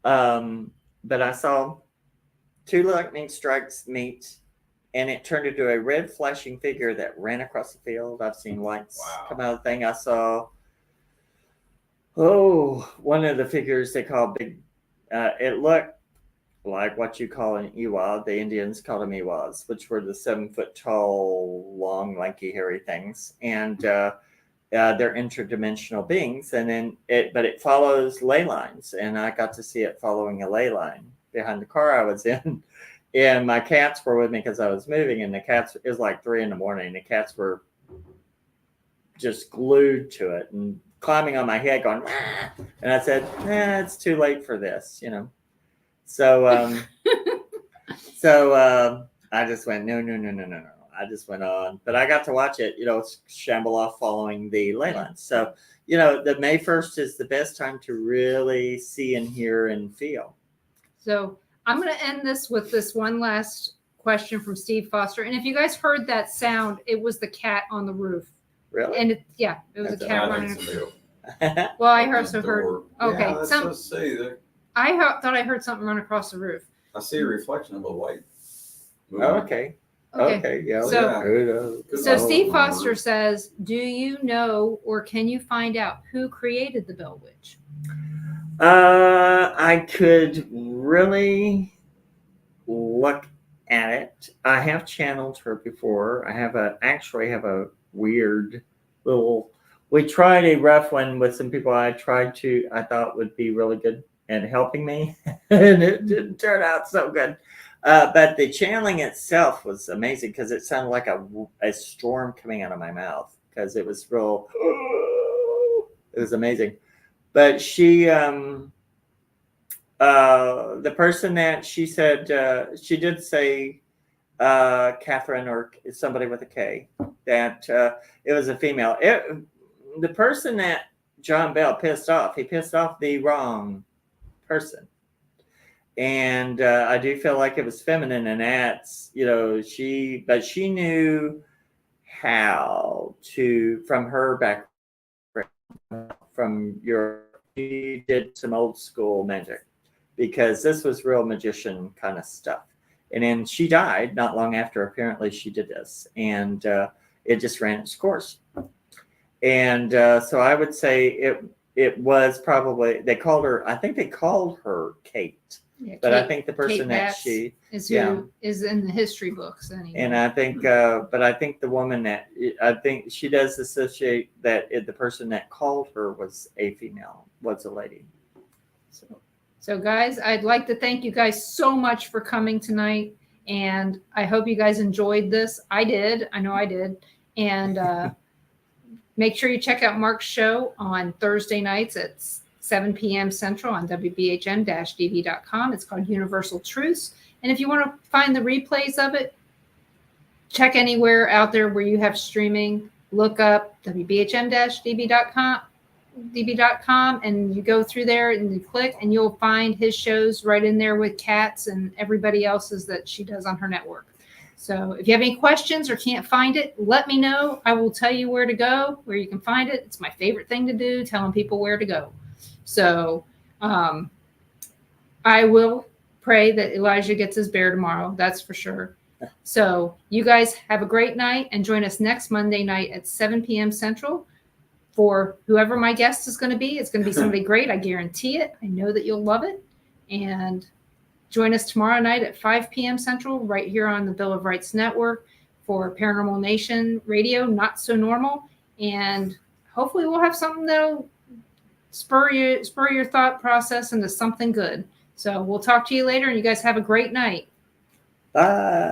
But I saw two lightning strikes meet, and it turned into a red flashing figure that ran across the field. I've seen lights come out of the thing. I saw, one of the figures they call big. It looked like what you call an Iwa. The Indians called them Iwas, which were the 7-foot tall, long, lanky, hairy things. And they're interdimensional beings. And then it follows ley lines. And I got to see it following a ley line behind the car I was in. And my cats were with me because I was moving. And it was like 3 a.m. The cats were just glued to it and climbing on my head going, "Wah!" And I said, it's too late for this, you know. So, I just went, no. I just went on, but I got to watch it, shamble off following the ley lines. So, the May 1st is the best time to really see and hear and feel. So I'm going to end this with this one last question from Steve Foster. And if you guys heard that sound, it was the cat on the roof. Really? And it was That's a cat I running. think so. Well, I Open also the heard. door. Okay, Yeah, that's what I say. There. I thought I heard something run across the roof. I see a reflection of a light. Okay. Yeah. So- Kudos. So Oh, Steve Foster says, do you know or can you find out who created the Bell Witch? I could really look at it. I have channeled her before. I actually have a weird little. We tried a rough one with some people I thought would be really good at helping me, and it didn't turn out so good. But the channeling itself was amazing because it sounded like a storm coming out of my mouth because it was real. It was amazing. But she, the person that she said, she did say, Catherine or somebody with a K, that it was a female. The person that John Bell pissed off, he pissed off the wrong person. And I do feel like it was feminine, and that's, but she knew how to, from her background, from she did some old school magic because this was real magician kind of stuff. And then she died not long after, apparently she did this, and it just ran its course. And so I would say it was probably, I think they called her Kate. Yeah, But Kate, I think the person Kate that Batts she, is who is in the history books anyway. and I think, but I think the woman I think she does associate that the person that called her was a female, was a lady. So guys, I'd like to thank you guys so much for coming tonight. And I hope you guys enjoyed this. I did. I know I did. And make sure you check out Mark's show on Thursday nights at 7 p.m. Central on WBHM-db.com. It's called Universal Truths. And if you want to find the replays of it, check anywhere out there where you have streaming. Look up WBHM-db.com, and you go through there and you click, and you'll find his shows right in there with Kat's and everybody else's that she does on her network. So if you have any questions or can't find it, let me know. I will tell you where to go, where you can find it. It's my favorite thing to do, telling people where to go. So I will pray that Elijah gets his bear tomorrow. That's for sure. So you guys have a great night, and join us next Monday night at 7 p.m. Central for whoever my guest is going to be. It's going to be somebody great. I guarantee it. I know that you'll love it. And join us tomorrow night at 5 p.m. Central right here on the Bill of Rights Network for Paranormal Nation Radio, Not So Normal. And hopefully we'll have something that'll spur your thought process into something good. So we'll talk to you later, and you guys have a great night. Bye.